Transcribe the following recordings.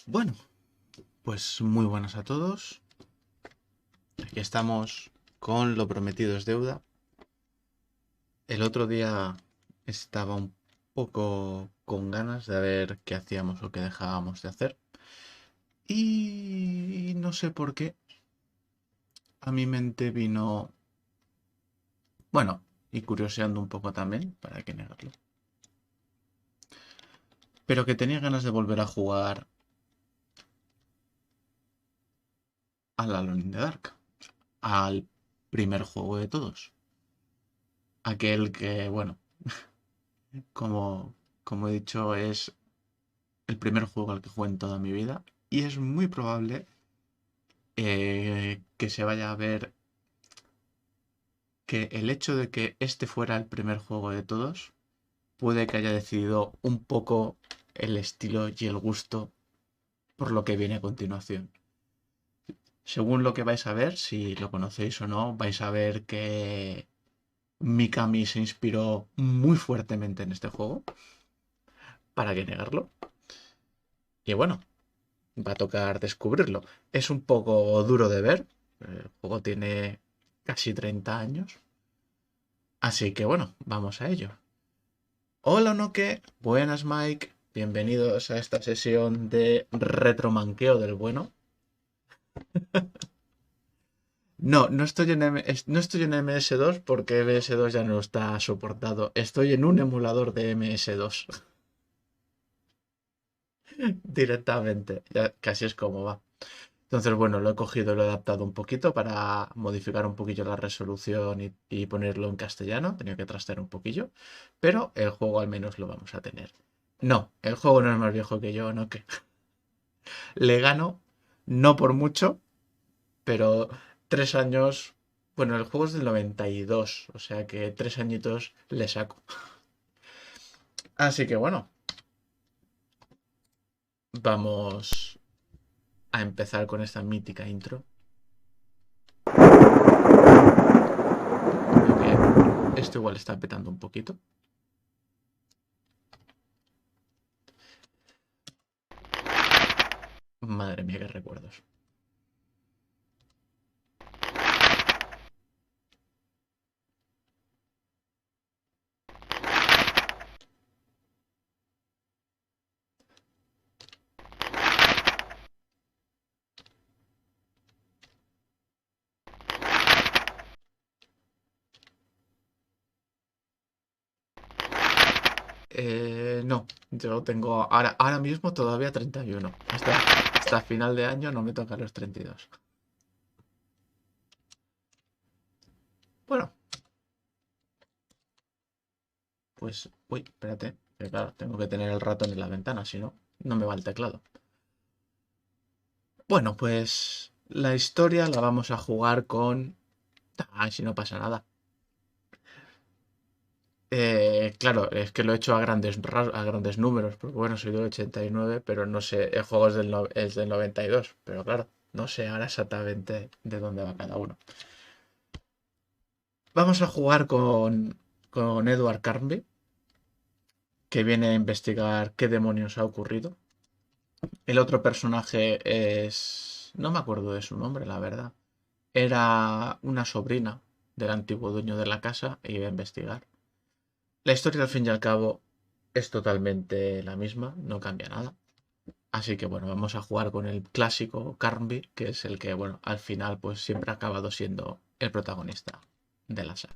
Bueno, pues muy buenas a todos. Aquí estamos con Lo prometido es deuda. El otro día estaba un poco con ganas de ver qué hacíamos o qué dejábamos de hacer. Y no sé por qué a mi mente vino, bueno, y curioseando un poco también, para qué negarlo. Pero que tenía ganas de volver a jugar al Alone in the Dark, al primer juego de todos. Aquel que, bueno, como he dicho, es el primer juego al que jugué en toda mi vida y es muy probable que se vaya a ver que el hecho de que este fuera el primer juego de todos puede que haya decidido un poco el estilo y el gusto por lo que viene a continuación. Según lo que vais a ver, si lo conocéis o no, vais a ver que Mikami se inspiró muy fuertemente en este juego. ¿Para qué negarlo? Y bueno, va a tocar descubrirlo. Es un poco duro de ver. El juego tiene casi 30 años. Así que bueno, vamos a ello. Hola Noque, buenas Mike, bienvenidos a esta sesión de retromanqueo del bueno. No estoy no estoy en MS2 porque MS2 ya no está soportado. Estoy en un emulador de MS2 directamente. Ya casi es como va. Entonces, bueno, lo he cogido y lo he adaptado un poquito para modificar un poquillo la resolución y ponerlo en castellano. Tenía que trastear un poquillo. Pero el juego al menos lo vamos a tener. No, el juego no es más viejo que yo, no que. Le gano, no por mucho, pero 3 años. Bueno, el juego es del 92, o sea que 3 añitos le saco. Así que bueno, vamos a empezar con esta mítica intro. Creo que esto igual está petando un poquito. Madre mía, qué recuerdos. No, yo tengo ahora mismo todavía 31. Hasta final de año no me tocan los 32. Bueno, pues, uy, espérate, que claro, tengo que tener el ratón en la ventana, si no, no me va el teclado. Bueno, pues la historia la vamos a jugar con... Ay, si no pasa nada. Claro, es que lo he hecho a grandes números, porque bueno, soy del 89, pero no sé, el juego es del 92, pero claro, no sé ahora exactamente de dónde va cada uno. Vamos a jugar con Edward Carnby, que viene a investigar qué demonios ha ocurrido. El otro personaje es... No me acuerdo de su nombre, la verdad. Era una sobrina del antiguo dueño de la casa e iba a investigar. La historia, al fin y al cabo, es totalmente la misma, no cambia nada. Así que bueno, vamos a jugar con el clásico Carnby, que es el que, bueno, al final pues siempre ha acabado siendo el protagonista de la saga.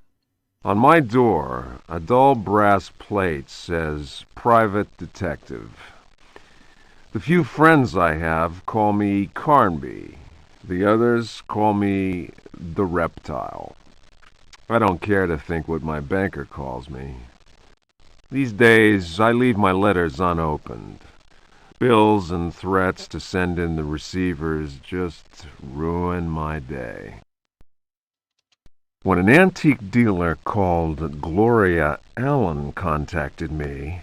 On my door, a dull brass plate says Private Detective. The few friends I have call me Carnby. The others call me the Reptile. I don't care to think what my banker calls me. These days, I leave my letters unopened. Bills and threats to send in the receivers just ruin my day. When an antique dealer called Gloria Allen contacted me,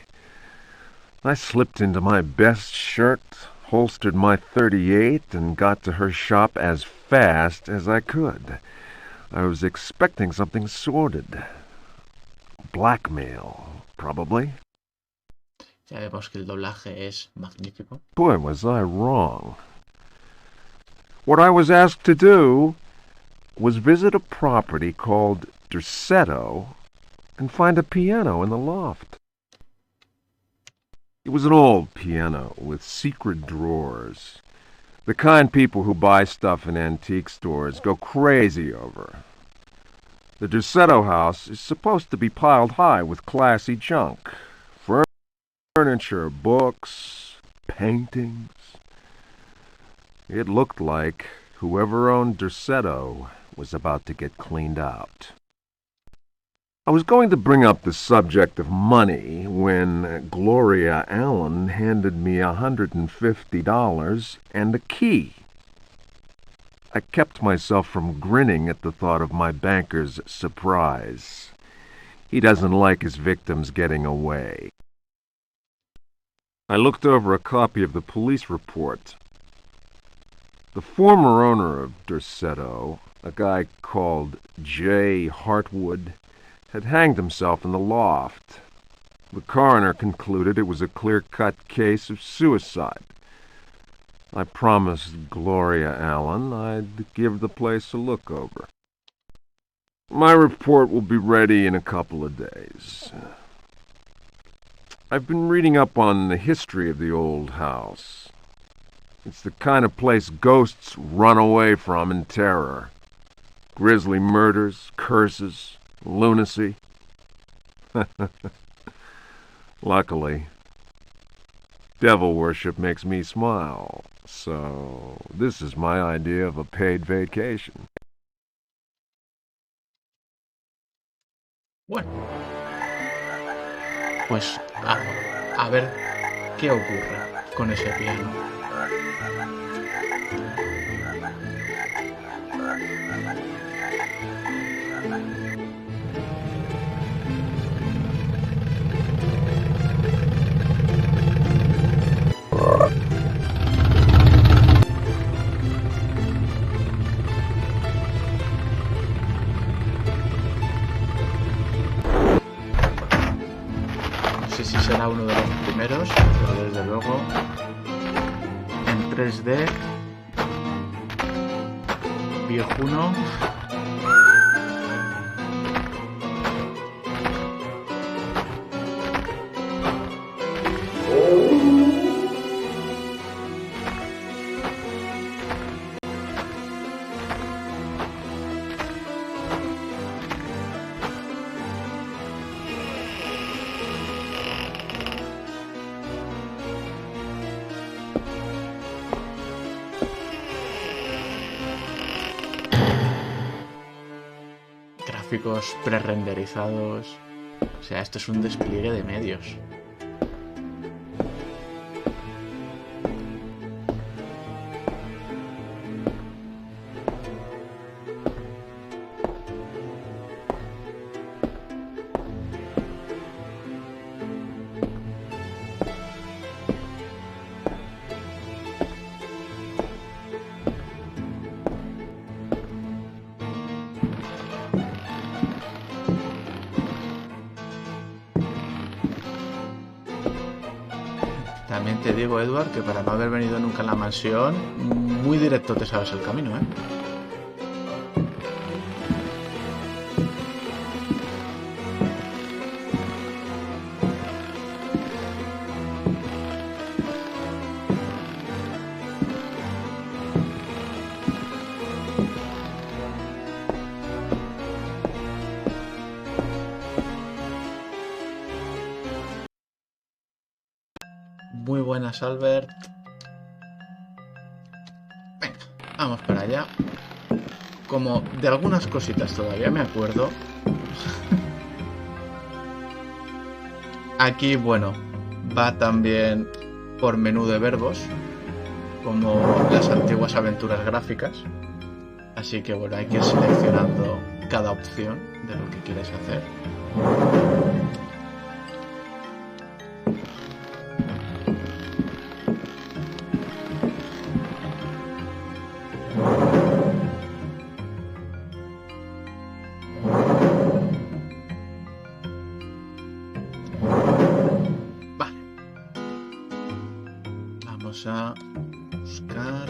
I slipped into my best shirt, holstered my .38, and got to her shop as fast as I could. I was expecting something sordid. Blackmail, probably. Ya vemos que el doblaje es magnífico. Boy, was I wrong. What I was asked to do was visit a property called Derceto and find a piano in the loft. It was an old piano with secret drawers. The kind people who buy stuff in antique stores go crazy over. The Derceto house is supposed to be piled high with classy junk. Furniture, books, paintings. It looked like whoever owned Derceto was about to get cleaned out. I was going to bring up the subject of money when Gloria Allen handed me $150 and a key. I kept myself from grinning at the thought of my banker's surprise. He doesn't like his victims getting away. I looked over a copy of the police report. The former owner of Derceto, a guy called J. Hartwood, had hanged himself in the loft. The coroner concluded it was a clear-cut case of suicide. I promised Gloria Allen I'd give the place a look over. My report will be ready in a couple of days. I've been reading up on the history of the old house. It's the kind of place ghosts run away from in terror. Grisly murders, curses, lunacy. Luckily, devil worship makes me smile, so this is my idea of a paid vacation. Bueno, pues a ver qué ocurre con ese piano. No sé si será uno de los primeros, pero desde luego en 3D, viejuno. Gráficos pre-renderizados. O sea, esto es un despliegue de medios. También te digo, Edward, que para no haber venido nunca a la mansión, muy directo te sabes el camino, ¿eh? Muy buenas, Albert. Venga, vamos para allá. Como de algunas cositas todavía me acuerdo. Aquí, bueno, va también por menú de verbos, como las antiguas aventuras gráficas. Así que bueno, hay que ir seleccionando cada opción de lo que quieres hacer. Vale. Vamos a buscar...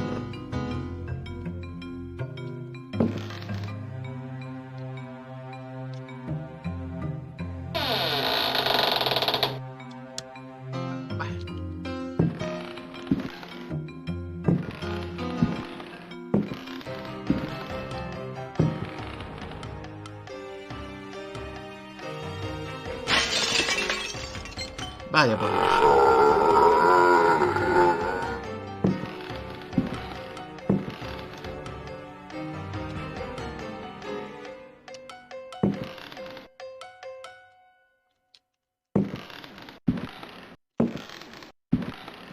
Vale. Vaya por Dios.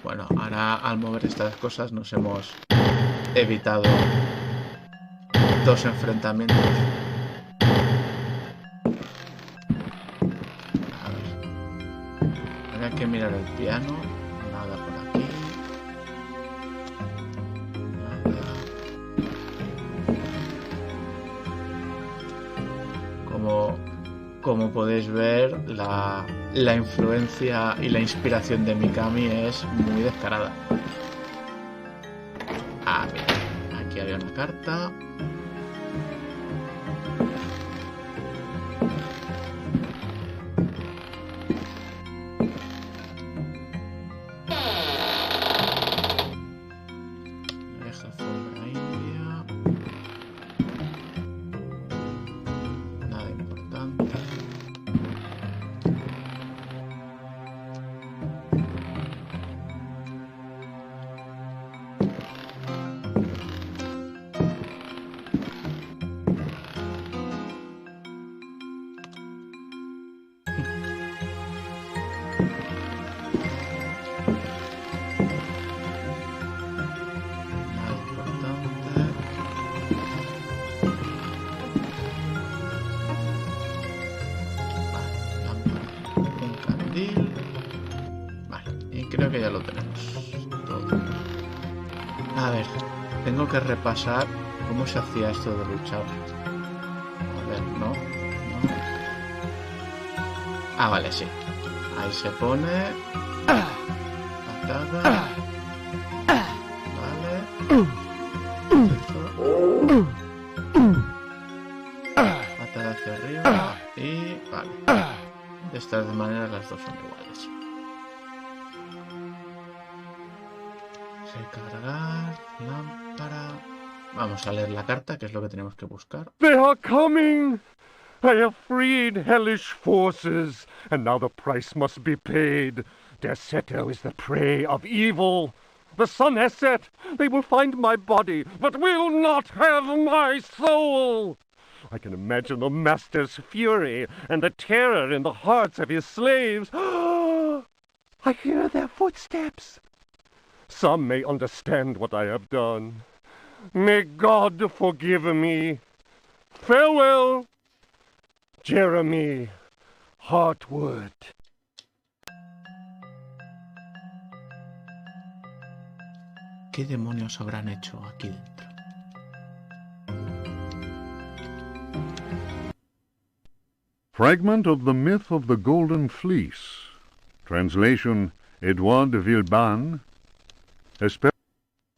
Bueno, ahora al mover estas cosas nos hemos evitado 2 enfrentamientos. A ver. Ahora hay que mirar el piano. Nada por aquí. Nada. Como podéis ver, la influencia y la inspiración de Mikami es muy descarada. Ah, mira, aquí había una carta. Deja alfombra india. Nada importante. Nada importante. Vale, lámpara, un candil. Vale, y creo que ya lo tenemos todo. A ver, tengo que repasar cómo se hacía esto de luchar. A ver, no. Ah, vale, sí. Ahí se pone. Patada. Vale. Patada hacia arriba. Y vale. De estas maneras las dos son iguales. Recargar. Lámpara. Vamos a leer la carta, que es lo que tenemos que buscar. They are coming! I have freed hellish forces, and now the price must be paid. Derceto is the prey of evil. The sun has set. They will find my body, but will not have my soul. I can imagine the master's fury and the terror in the hearts of his slaves. I hear their footsteps. Some may understand what I have done. May God forgive me. Farewell, Jeremy Hartwood. ¿Qué demonios habrán hecho aquí dentro? Fragment of the Myth of the Golden Fleece. Translation, Edouard de Villeban.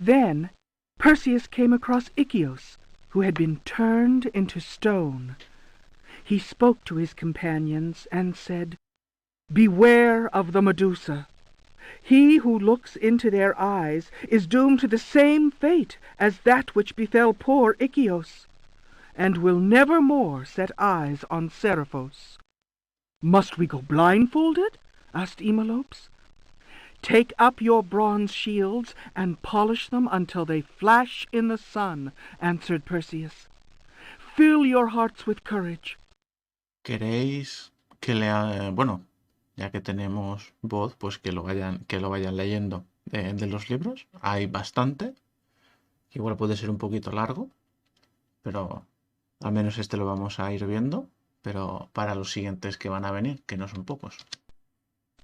Then Perseus came across Ichios, who had been turned into stone. He spoke to his companions and said, "Beware of the Medusa. He who looks into their eyes is doomed to the same fate as that which befell poor Ichios, and will never more set eyes on Seriphos." "Must we go blindfolded?" asked Emelopes. "Take up your bronze shields and polish them until they flash in the sun," answered Perseus. "Fill your hearts with courage." ¿Queréis que lea... bueno, ya que tenemos voz, pues que lo vayan leyendo de los libros. Hay bastante. Igual puede ser un poquito largo, pero al menos este lo vamos a ir viendo. Pero para los siguientes que van a venir, que no son pocos.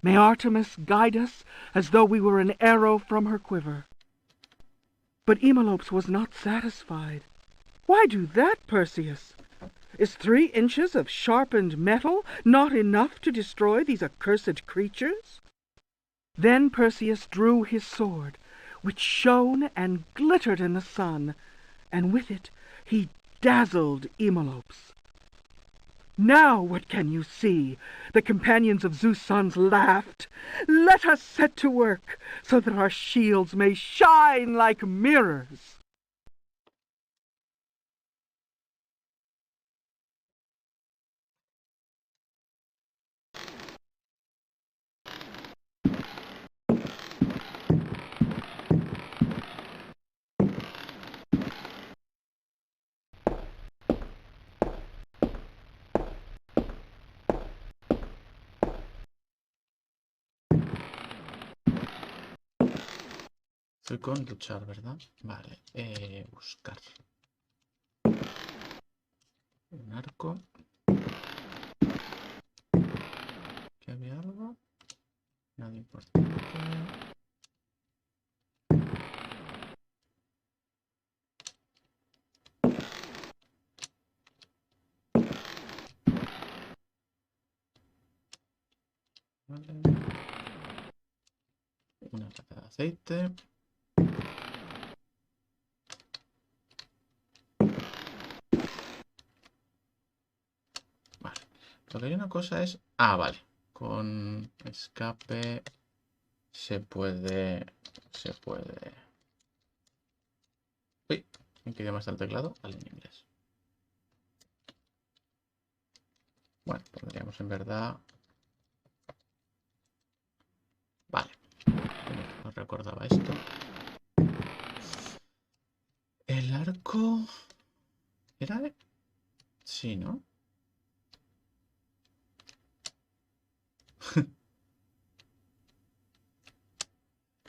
May Artemis guide us as though we were an arrow from her quiver. But Emelopes was not satisfied. Why do that, Perseus? Is 3 inches of sharpened metal not enough to destroy these accursed creatures? Then Perseus drew his sword, which shone and glittered in the sun, and with it he dazzled Emelopes. Now what can you see? The companions of Zeus' sons laughed. Let us set to work, so that our shields may shine like mirrors. Estoy con luchar, ¿verdad? Vale, buscar. Un arco. ¿Aquí había algo? Nada importante. Vale. Una lata de aceite. Vale. Lo que hay una cosa es... Ah, vale. Con escape se puede... Uy, ¿en qué idioma está el teclado? Vale, en inglés. Bueno, podríamos en verdad... Vale. No recordaba esto. El arco... ¿Era de...? Sí, ¿no?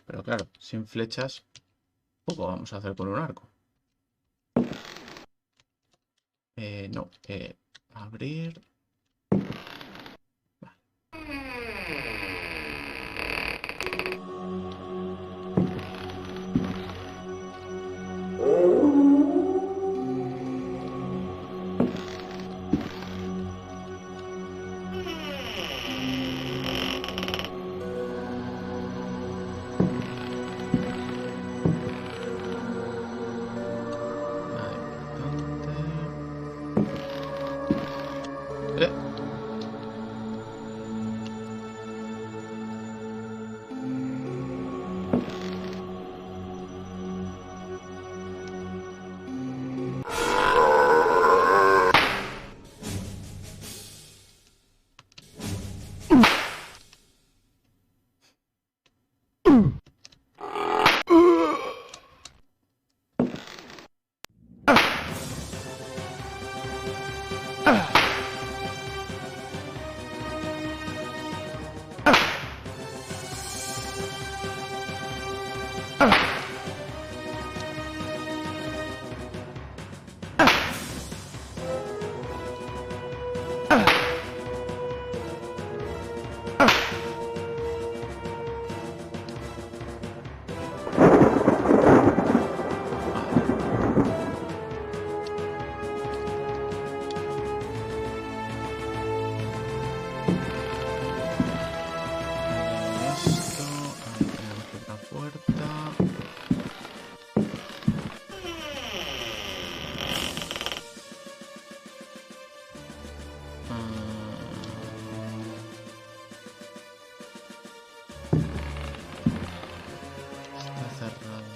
Pero claro, sin flechas, poco vamos a hacer con un arco. No, abrir... Nada importante. Esto, ahí tenemos otra puerta. Está cerrado.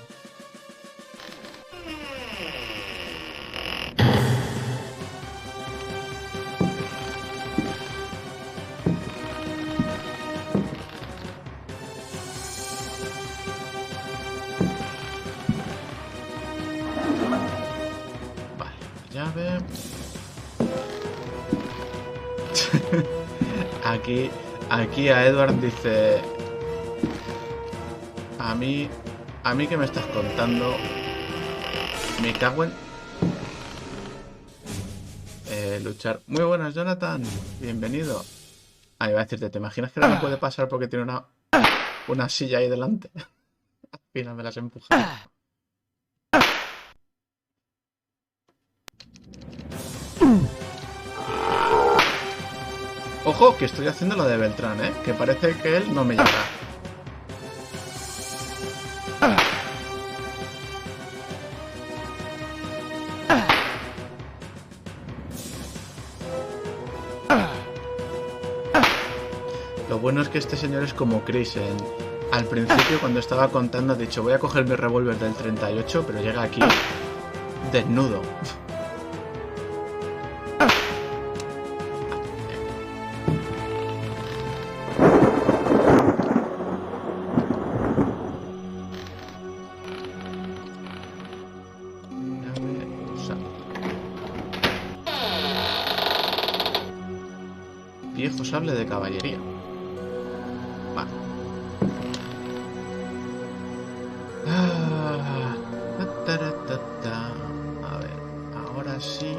Vale, llave. Aquí Aquí a Edward dice... A mí que me estás contando... Me cago en... luchar. Muy buenas, Jonathan. Bienvenido. Ah, iba a decirte, ¿te imaginas que no puede pasar porque tiene una silla ahí delante? Al final me las empuja. Ojo, que estoy haciendo lo de Beltrán, ¿eh? Que parece que él no me llega. Lo bueno es que este señor es como Chris. Al principio, cuando estaba contando, ha dicho, voy a coger mi revólver del 38, pero llega aquí desnudo. Viejo sable de caballería. Vale. A ver, ahora sí.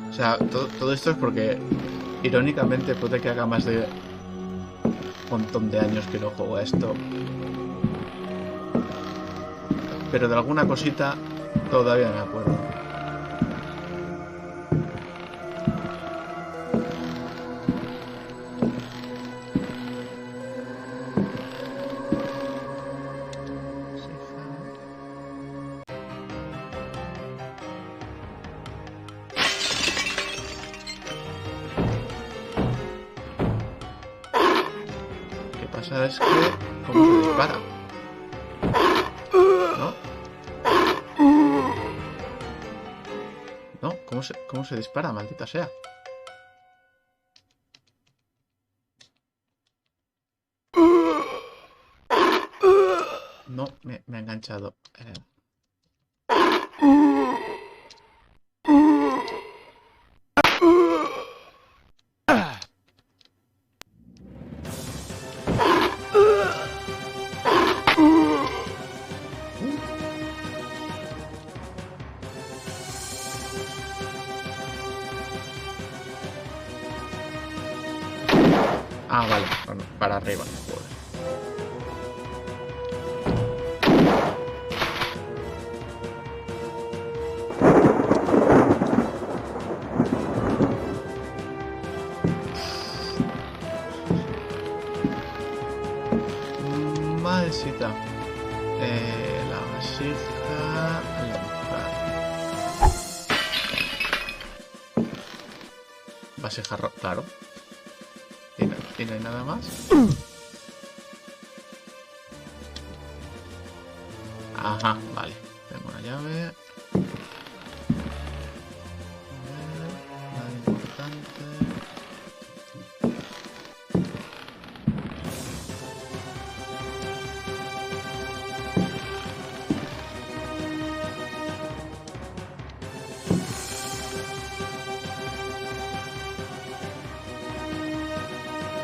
O sea, todo esto es porque, irónicamente, puede que haga más de un montón de años que no juego a esto. Pero de alguna cosita todavía me acuerdo. Lo que pasa es que... ¿Cómo se dispara? ¿No? ¿No? ¿Cómo se dispara? Maldita sea. No, me ha enganchado. Ah, vale. Bueno, para arriba. Joder. Madrecita. La vasija... Vasija, claro. ¿Y no hay nada más? Ajá, vale. Tengo una llave. Nada importante.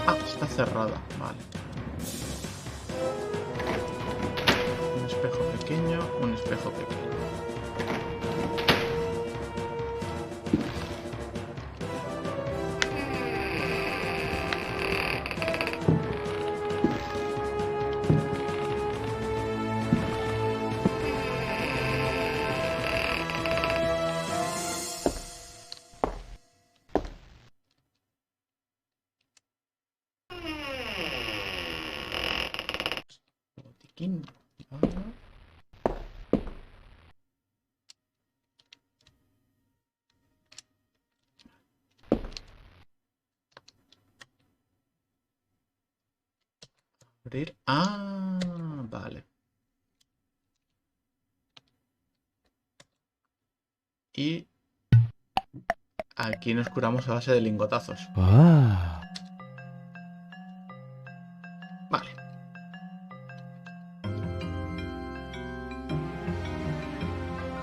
Ah, está cerrada. Vale. Un espejo pequeño, un espejo pequeño. Botiquín. Vale. Abrir. Ah, vale. Y aquí nos curamos a base de lingotazos. Ah. Vale.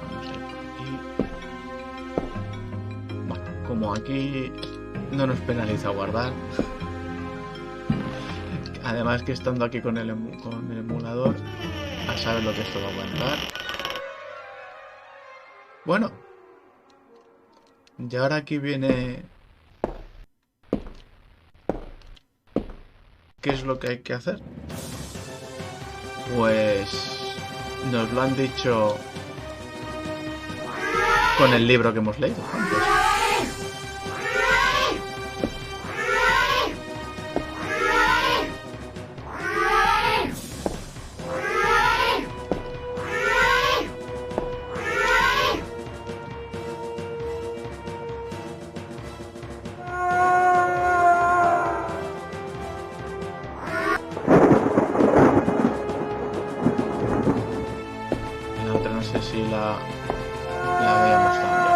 Vamos a ir por aquí. como aquí no nos penaliza guardar, además que estando aquí con el emulador, a saber lo que esto va a aguantar. Bueno, y ahora aquí viene... ¿Qué es lo que hay que hacer? Pues nos lo han dicho con el libro que hemos leído antes. La otra no sé si la veíamos también.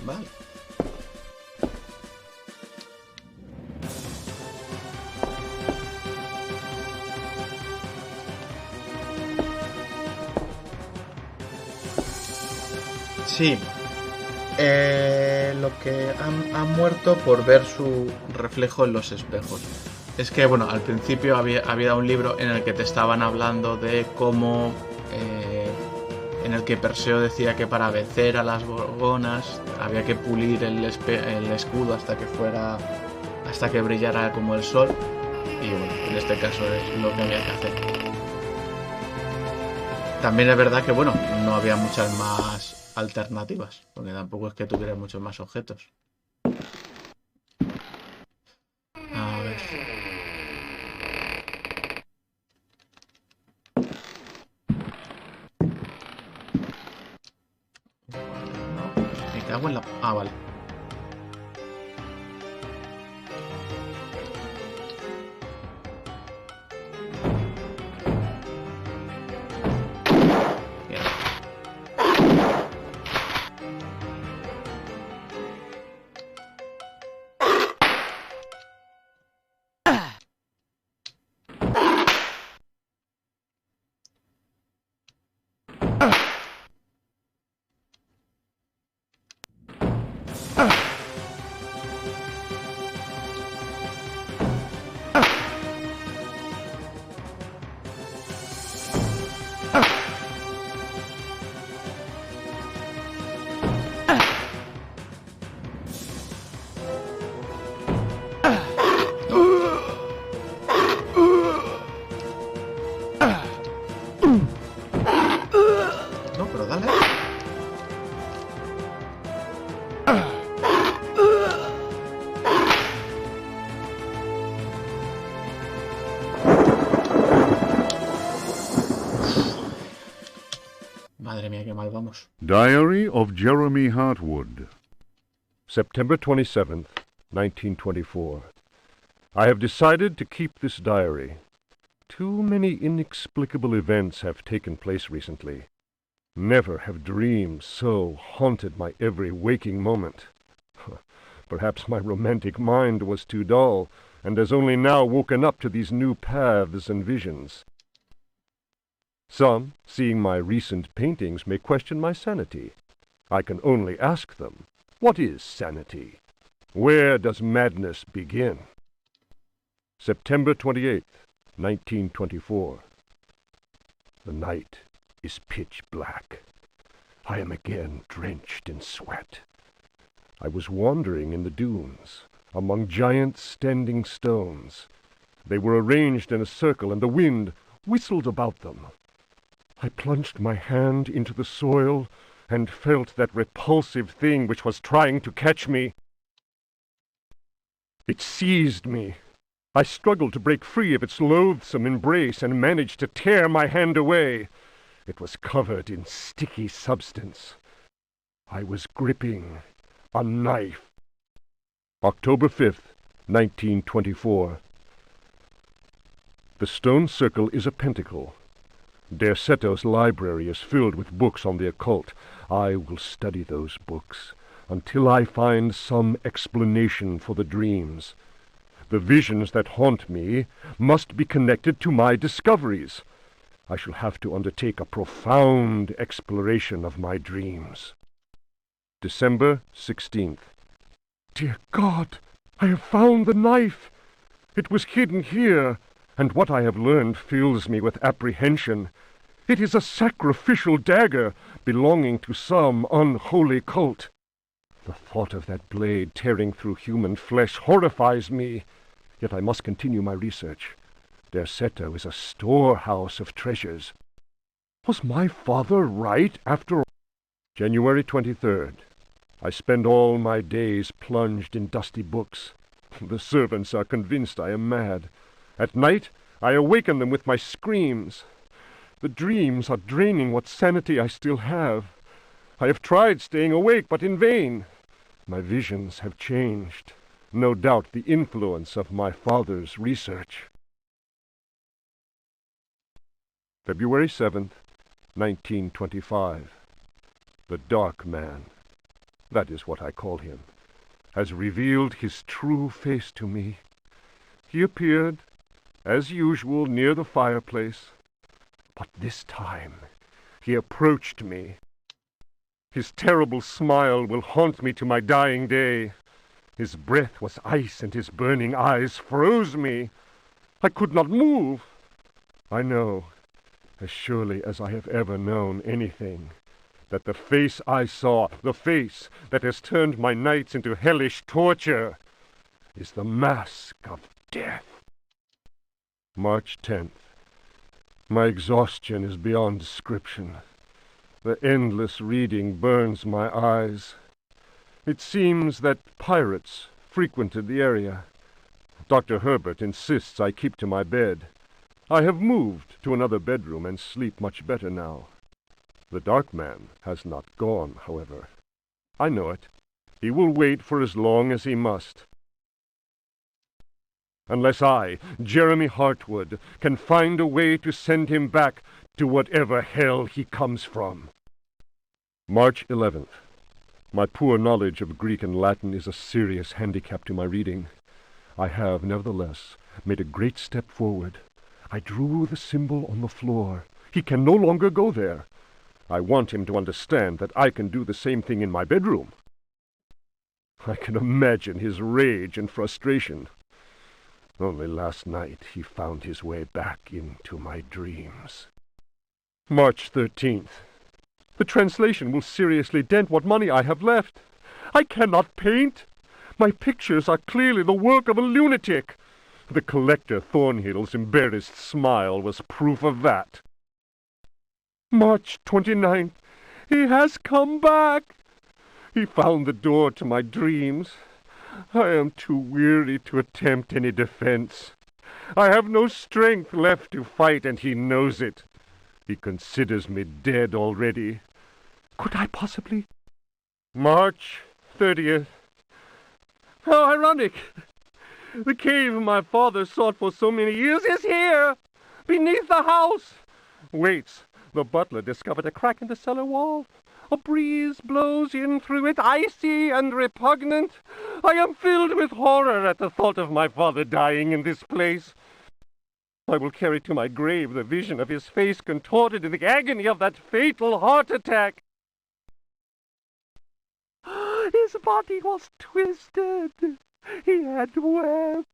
Vale. Sí. Lo que ha muerto por ver su reflejo en los espejos. Es que, bueno, al principio había un libro en el que te estaban hablando de cómo... en el que Perseo decía que para vencer a las gorgonas había que pulir el escudo hasta que brillara como el sol. Y bueno, en este caso es lo que había que hacer. También es verdad que, bueno, no había muchas más alternativas, porque tampoco es que tuviera muchos más objetos. A ver. No, me cago en la... Ah, vale. No, pero dale. Madre mía, qué mal vamos. Diary of Jeremy Hartwood. September 27th, 1924. I have decided to keep this diary. Too many inexplicable events have taken place recently. Never have dreams so haunted my every waking moment. Perhaps my romantic mind was too dull, and has only now woken up to these new paths and visions. Some, seeing my recent paintings, may question my sanity. I can only ask them, what is sanity? Where does madness begin? September 28th, 1924. The night is pitch black. I am again drenched in sweat. I was wandering in the dunes, among giant standing stones. They were arranged in a circle, and the wind whistled about them. I plunged my hand into the soil and felt that repulsive thing which was trying to catch me. It seized me. I struggled to break free of its loathsome embrace and managed to tear my hand away. It was covered in sticky substance. I was gripping a knife. October 5th, 1924. The stone circle is a pentacle. Derceto's library is filled with books on the occult. I will study those books until I find some explanation for the dreams. The visions that haunt me must be connected to my discoveries. I shall have to undertake a profound exploration of my dreams. December 16th. Dear God, I have found the knife. It was hidden here, and what I have learned fills me with apprehension. It is a sacrificial dagger belonging to some unholy cult. The thought of that blade tearing through human flesh horrifies me, yet I must continue my research. Derceto is a storehouse of treasures. Was my father right after all? January 23rd. I spend all my days plunged in dusty books. The servants are convinced I am mad. At night, I awaken them with my screams. The dreams are draining what sanity I still have. I have tried staying awake, but in vain. My visions have changed. No doubt the influence of my father's research. February 7th, 1925. The Dark Man, that is what I call him, has revealed his true face to me. He appeared, as usual, near the fireplace, but this time he approached me. His terrible smile will haunt me to my dying day. His breath was ice, and his burning eyes froze me. I could not move. I know, as surely as I have ever known anything, that the face I saw, the face that has turned my nights into hellish torture, is the mask of death. March 10th. My exhaustion is beyond description. The endless reading burns my eyes. It seems that pirates frequented the area. Dr. Herbert insists I keep to my bed. I have moved to another bedroom and sleep much better now. The Dark Man has not gone, however. I know it. He will wait for as long as he must. Unless I, Jeremy Hartwood, can find a way to send him back to whatever hell he comes from. March 11th. My poor knowledge of Greek and Latin is a serious handicap to my reading. I have, nevertheless, made a great step forward. I drew the symbol on the floor. He can no longer go there. I want him to understand that I can do the same thing in my bedroom. I can imagine his rage and frustration. Only last night he found his way back into my dreams. March 13th. The translation will seriously dent what money I have left. I cannot paint. My pictures are clearly the work of a lunatic. The collector Thornhill's embarrassed smile was proof of that. March 29th. He has come back. He found the door to my dreams. I am too weary to attempt any defense. I have no strength left to fight, and he knows it. He considers me dead already. Could I possibly? March 30th. How ironic! The cave my father sought for so many years is here, beneath the house. Waits. The butler discovered a crack in the cellar wall. A breeze blows in through it, icy and repugnant. I am filled with horror at the thought of my father dying in this place. I will carry to my grave the vision of his face contorted in the agony of that fatal heart attack. His body was twisted. He had wept.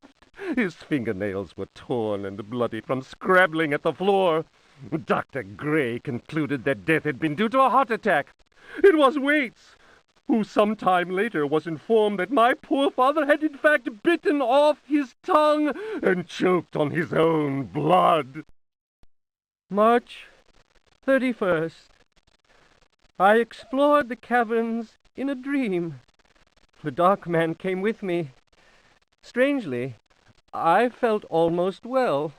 His fingernails were torn and bloody from scrabbling at the floor. Dr. Gray concluded that death had been due to a heart attack. It was Waits, who some time later was informed that my poor father had in fact bitten off his tongue and choked on his own blood. March 31st. I explored the caverns in a dream. The Dark Man came with me. Strangely, I felt almost well.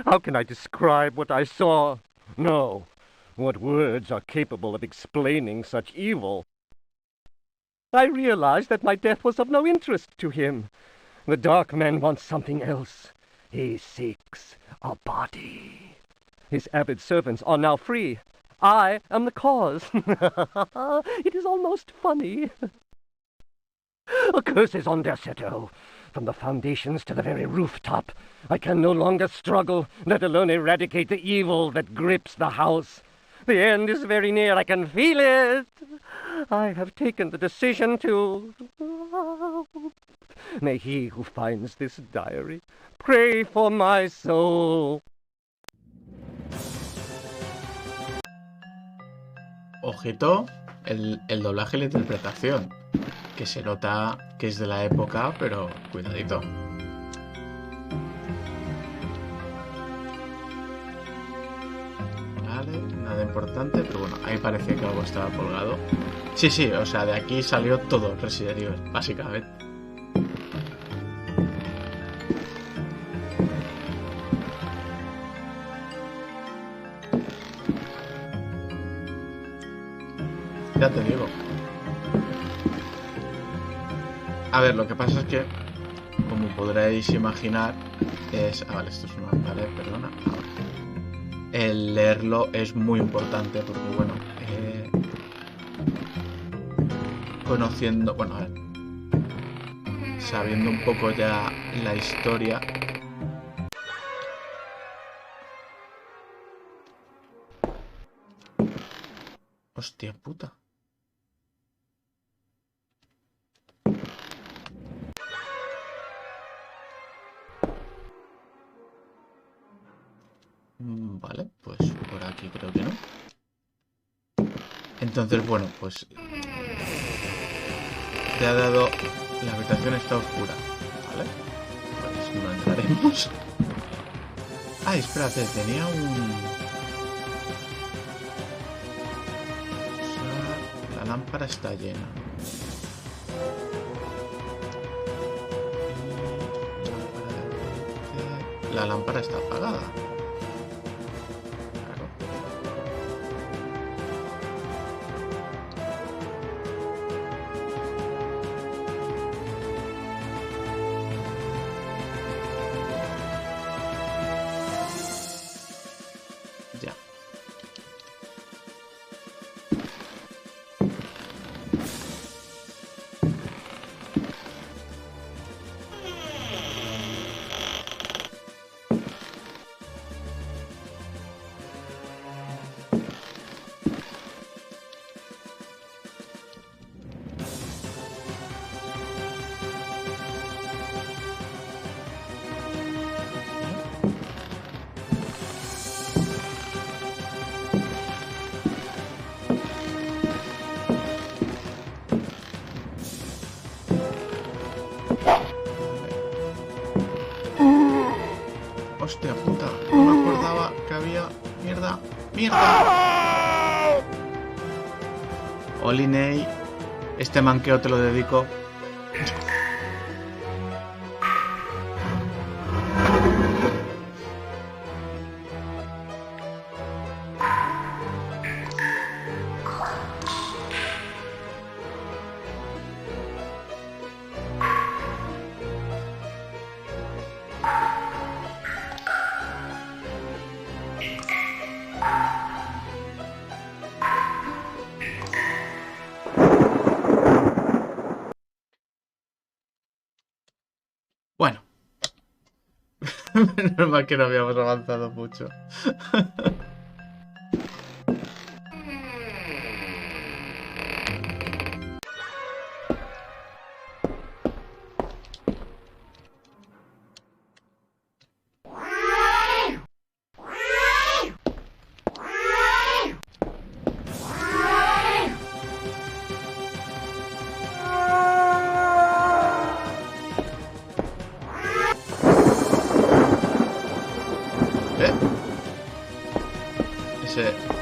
How can I describe what I saw? No. What words are capable of explaining such evil? I realized that my death was of no interest to him. The Dark Man wants something else. He seeks a body. His avid servants are now free. I am the cause. It is almost funny. A curse is on Derceto. From the foundations to the very rooftop. I can no longer struggle, let alone eradicate the evil that grips the house. The end is very near. I can feel it. I have taken the decision to... May he who finds this diary pray for my soul. Ojito, el doblaje y la interpretación, que se nota que es de la época, pero cuidadito. Vale, nada importante, pero bueno, ahí parece que algo estaba colgado. Sí, sí, o sea, de aquí salió todo Resident Evil, básicamente. Ya te digo. A ver, lo que pasa es que, como podréis imaginar, es... Ah, vale, esto es una... Vale, perdona. Ahora. El leerlo es muy importante porque, bueno, conociendo... Bueno, a ver. Sabiendo un poco ya la historia... Hostia puta. Vale, pues por aquí creo que no. Entonces, bueno, pues... Te ha dado... La habitación está oscura. ¿Vale? Pues no entraremos. Ay, espérate, tenía un... La lámpara está llena. La lámpara está apagada. Claro. Ya. Hostia puta, no me acordaba que había... ¡Mierda! ¡Mierda! Olinei, este manqueo te lo dedico. Bueno. Menos mal que no habíamos avanzado mucho.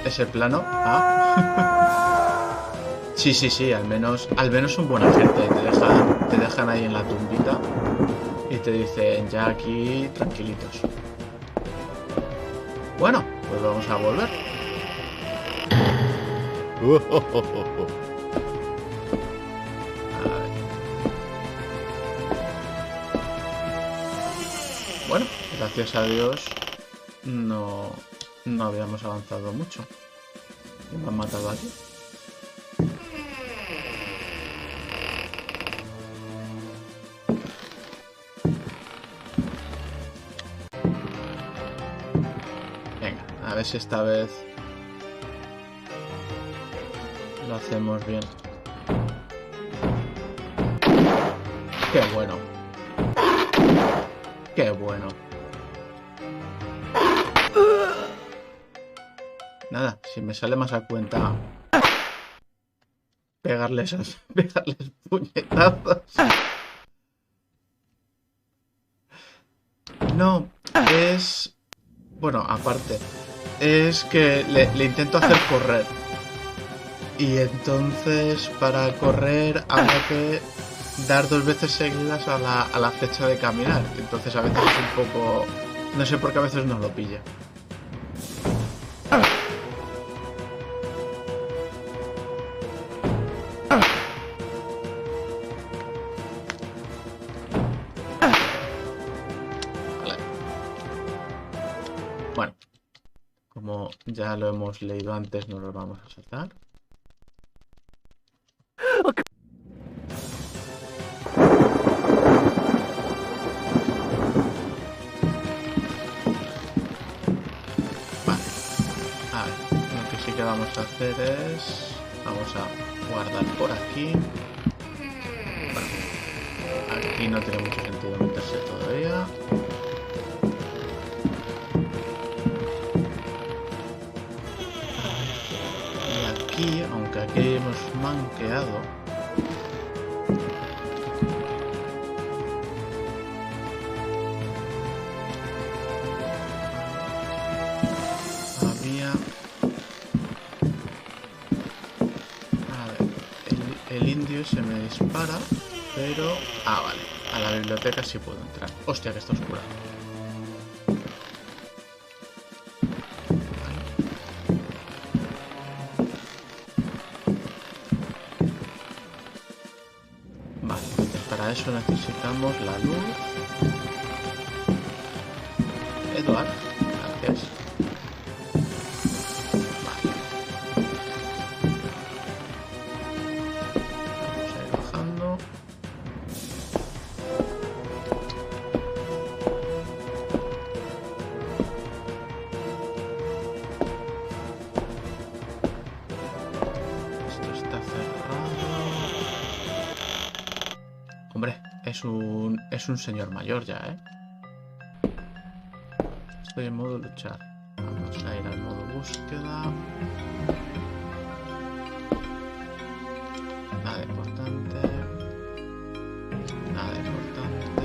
Ese plano. Ah. Sí, sí, sí, al menos son buena gente. Te dejan ahí en la tumbita y te dicen ya aquí tranquilitos. Bueno, pues vamos a volver. A ver. Bueno, gracias a Dios no no habíamos avanzado mucho. Y me han matado aquí. Venga, a ver si esta vez lo hacemos bien. ¡Qué bueno! ¡Qué bueno! Nada, si me sale más a cuenta pegarles puñetazos. No, es... Bueno, aparte, es que le intento hacer correr. Y entonces para correr habrá que dar 2 veces seguidas a la flecha de caminar. Entonces a veces es un poco... No sé por qué a veces no lo pilla. Vale. Bueno, como ya lo hemos leído antes, no lo vamos a saltar. Lo que sí que vamos a hacer es... Vamos a guardar por aquí. Bueno, aquí no tiene mucho sentido meterse todavía. Y aquí, aunque aquí hemos manqueado... Había... A ver, el indio se me dispara, pero... Ah, vale. A la biblioteca sí puedo entrar. Hostia, que está oscura. Vale, entonces para eso necesitamos la luz. Eduard, gracias. Vale. Vamos a ir bajando. Esto está cerrado. Hombre, es un señor mayor ya, ¿eh? Estoy en modo luchar. Vamos a ir al modo búsqueda. Nada importante. Nada importante.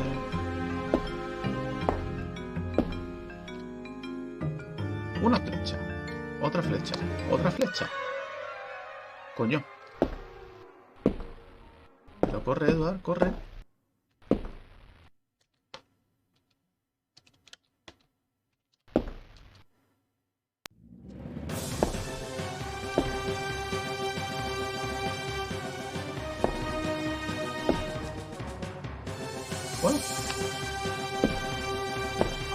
Una flecha. Otra flecha. Otra flecha. Coño. Pero corre, Eduard, corre. Bueno.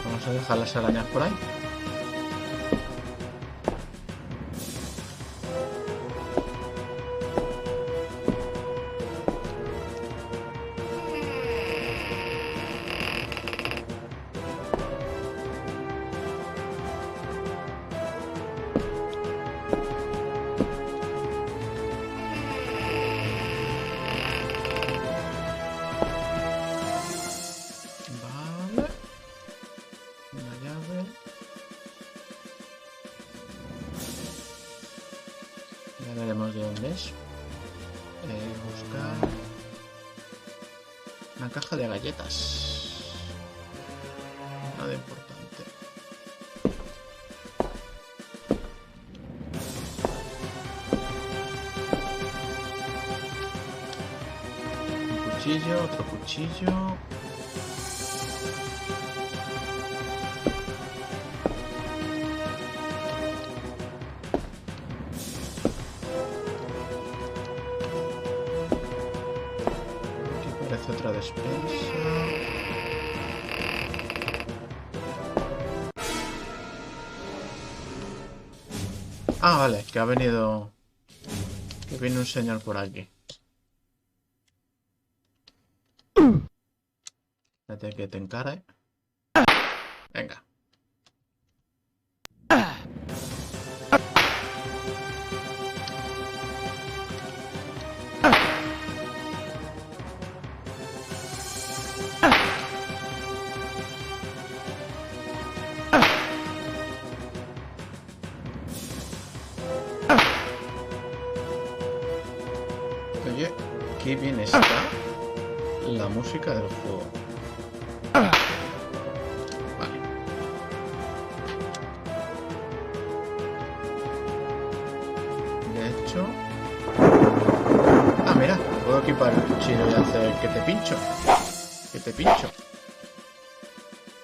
Vamos a dejar las arañas por ahí. Vale. Una llave. Ya veremos de dónde es. Buscar una caja de galletas. Nada importante. Un cuchillo, otro cuchillo. Parece otra despensa. Ah, vale, que ha venido... Que viene un señor por aquí. Espérate que te encare. Venga. Oye, qué bien está la música del juego. Vale. De hecho... Ah, mira, puedo equipar el cuchillo y hacer que te pincho. Que te pincho.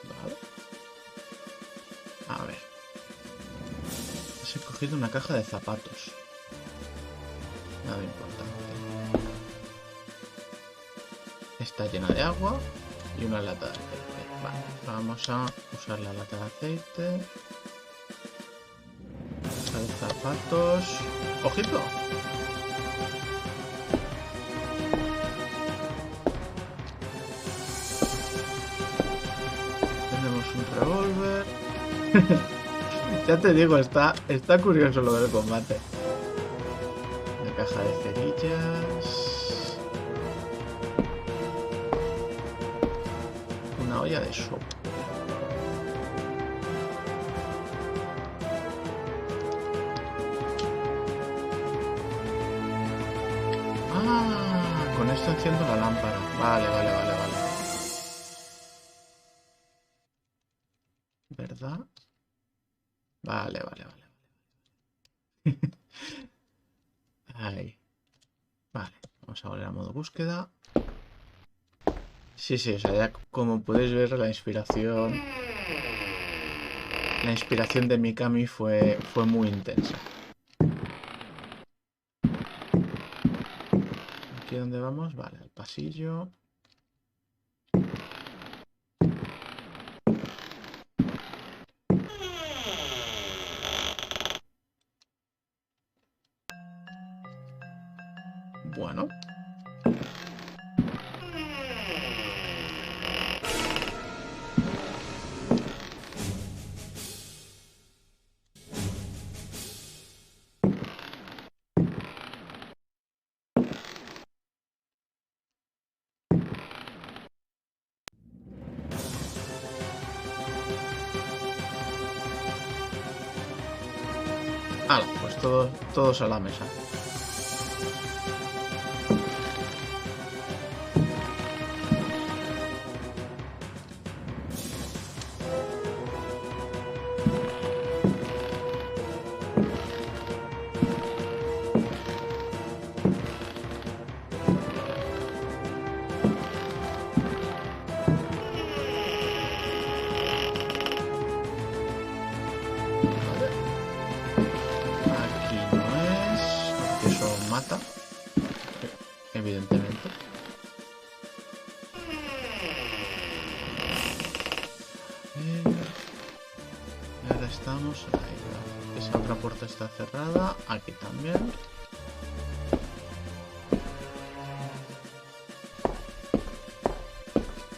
Vale. A ver. He cogido una caja de zapatos. Nada importante. Está llena de agua y una lata de aceite. Vale, vamos a usar la lata de aceite. Caja de zapatos. ¡Ojito! Tenemos un revólver. Ya te digo, está curioso lo del combate. Una caja de cerillas. Una olla de sopa. Ah, con esto enciendo la lámpara. Vale. ¿Verdad? Vale. Ahí. Vale, vamos a volver a modo búsqueda. Sí, o sea, ya como podéis ver la inspiración de Mikami fue muy intensa. ¿Aquí dónde vamos? Vale, al pasillo. Bueno. Hala, pues todos a la mesa. Aquí no es, porque eso mata, evidentemente. Y ahora estamos ahí. Esa otra puerta está cerrada, aquí también.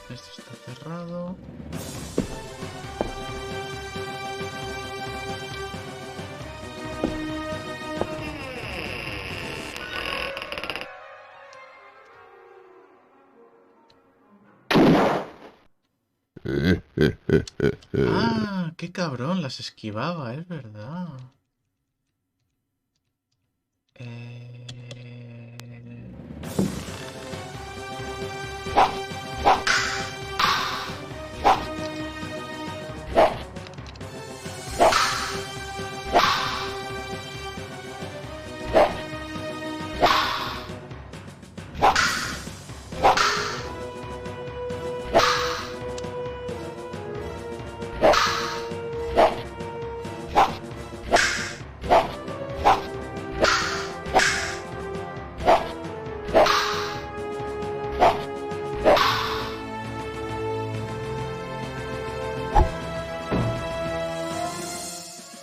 Esto está cerrado. Ah, qué cabrón, las esquivaba, es verdad. Eh...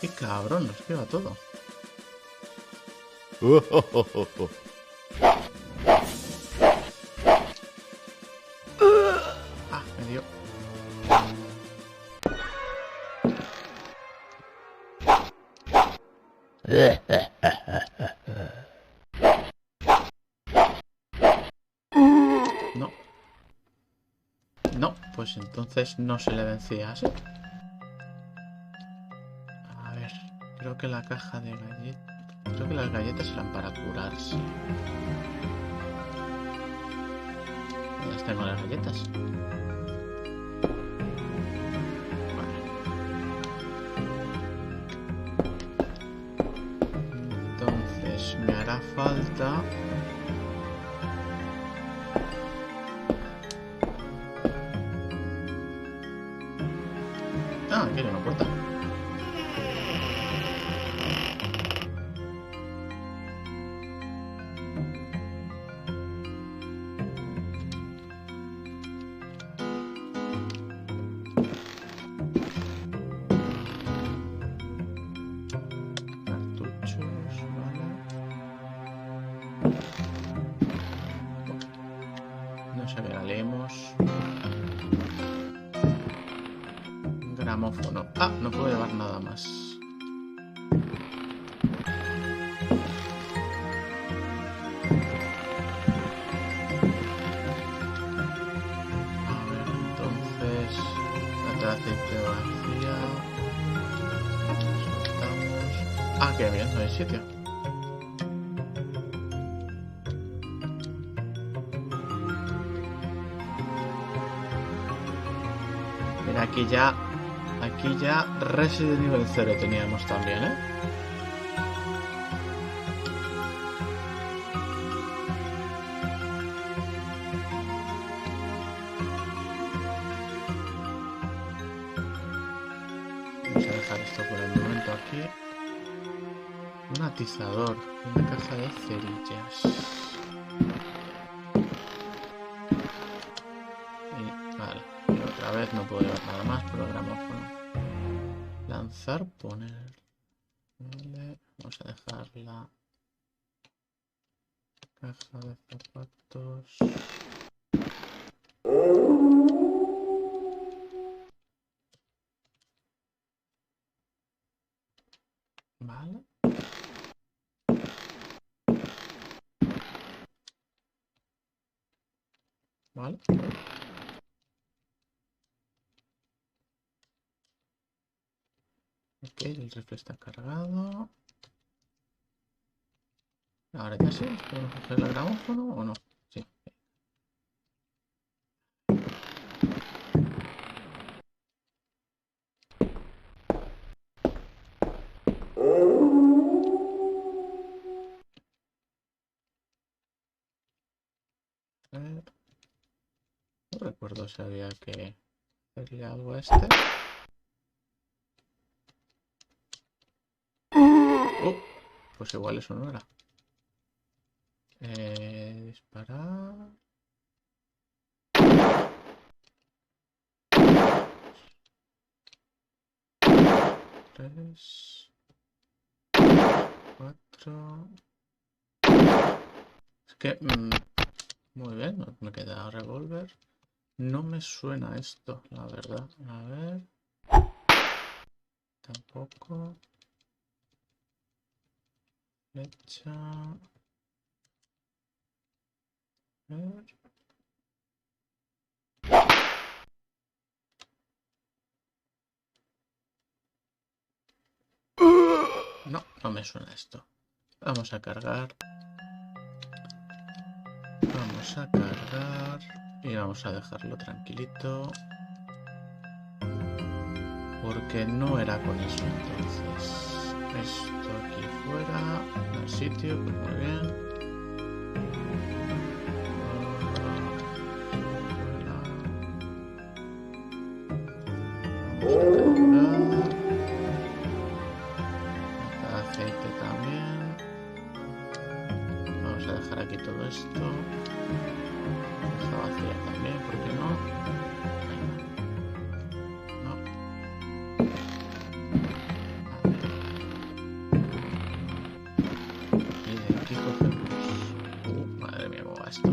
Qué cabrón, lo esquiva todo. Ah, me dio. No. No, pues entonces no se le vencía así. A ver, creo que la caja de galletas... Creo que las galletas eran para curarse. ¿Dónde tengo las galletas? Vale. Entonces me hará falta... Ah, aquí hay una puerta. Cartuchos, vale. No sé qué la leemos. Gramófono. Ah, no puedo llevar nada más. A ver, entonces... Lata de aceite vacía. Soltamos. Ah, qué bien, no hay sitio. Mira, aquí ya Resident Evil 0 teníamos también, ¿eh? Vamos a dejar esto por el momento aquí. Un atizador, una caja de cerillas. Y vale, y otra vez no puedo llevar nada más por el gramófono. Lanzar, poner. Vale, vamos a dejar la caja de zapatos. Vale. Vale. Ok, el rifle está cargado. Ahora ya sí, ¿podemos coger el gramófono o no? Sí. A ver. No recuerdo si había que hacerle algo a este. Pues igual eso no era. Disparar. Tres. Cuatro. Es que... muy bien, me queda revólver. No me suena esto, la verdad. A ver. Tampoco. Flecha. A ver. No, no me suena esto. Vamos a cargar. Vamos a cargar. Y vamos a dejarlo tranquilito. Porque no era con eso entonces. Esto aquí fuera. En el sitio, pues muy bien. Vamos a cargar. Aceite también. Vamos a dejar aquí todo esto. Esta vacía también, ¿por qué no? No. A ver. esto.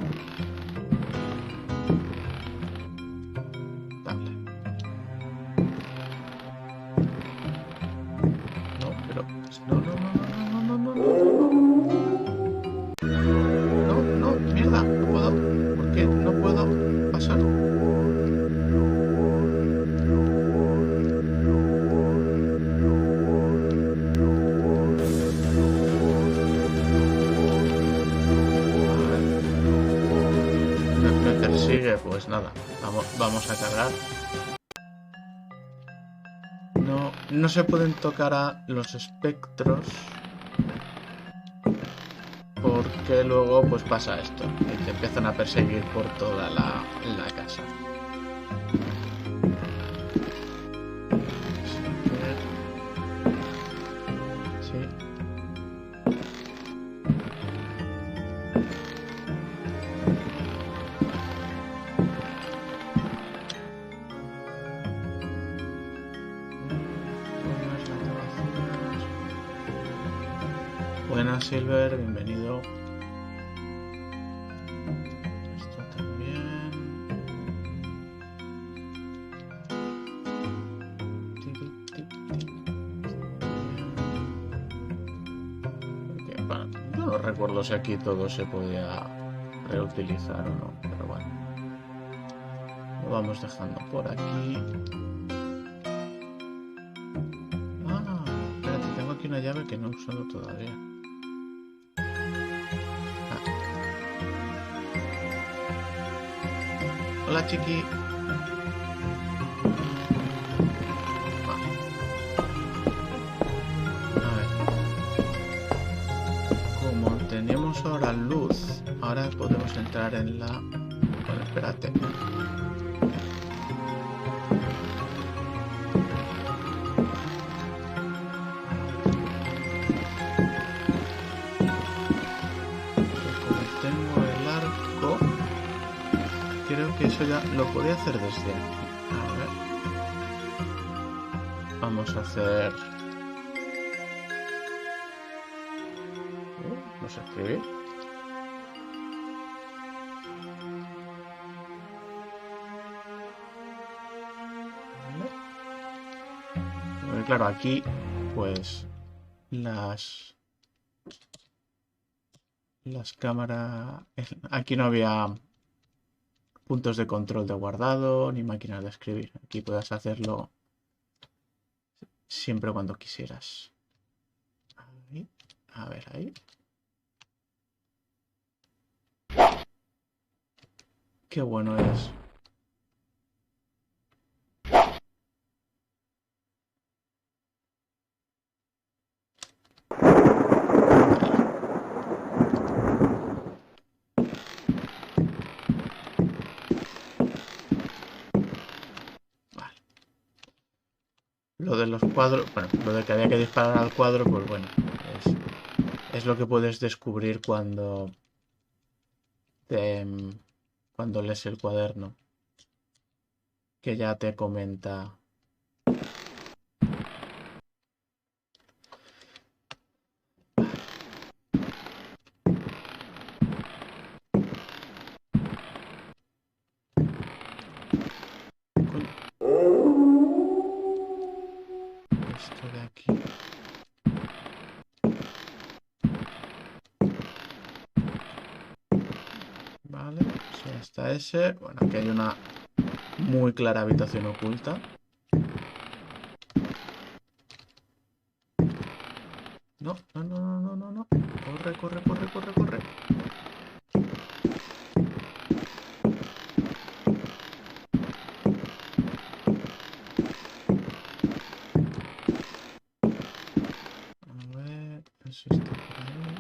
Dale. No, pero... No, no, no, no, no, no, no, no. No, no, mierda, no puedo. ¿Por qué no puedo pasar? Me persigue, pues nada, vamos a cargar. No se pueden tocar a los espectros porque luego pues pasa esto y te empiezan a perseguir por toda la casa. Sí. Buenas, Silver, bienvenido. Esto también. Porque, bueno, yo no recuerdo si aquí todo se podía reutilizar o no, pero bueno. Lo vamos dejando por aquí. Ah, espérate, tengo aquí una llave que no he usado todavía. Hola, chiqui. A ver. Como tenemos ahora luz, ahora podemos entrar en la... Bueno, espérate. Como tengo el arco, creo que eso ya lo podía hacer desde aquí. A ver. Vamos a hacer... no sé escribir. Porque claro, aquí pues las cámaras... Aquí no había puntos de control de guardado ni máquinas de escribir. Aquí puedes hacerlo siempre cuando quisieras. Ahí. A ver, ahí. Qué bueno es. Vale. Lo de los cuadros, bueno, lo de que había que disparar al cuadro, pues bueno, es lo que puedes descubrir cuando cuando lees el cuaderno, que ya te comenta. Esto de aquí. Vale, si está ese. Bueno, aquí hay una muy clara habitación oculta. No, no, no, no, no, no, no. Corre, corre, corre, corre, corre. A ver, eso está por ahí.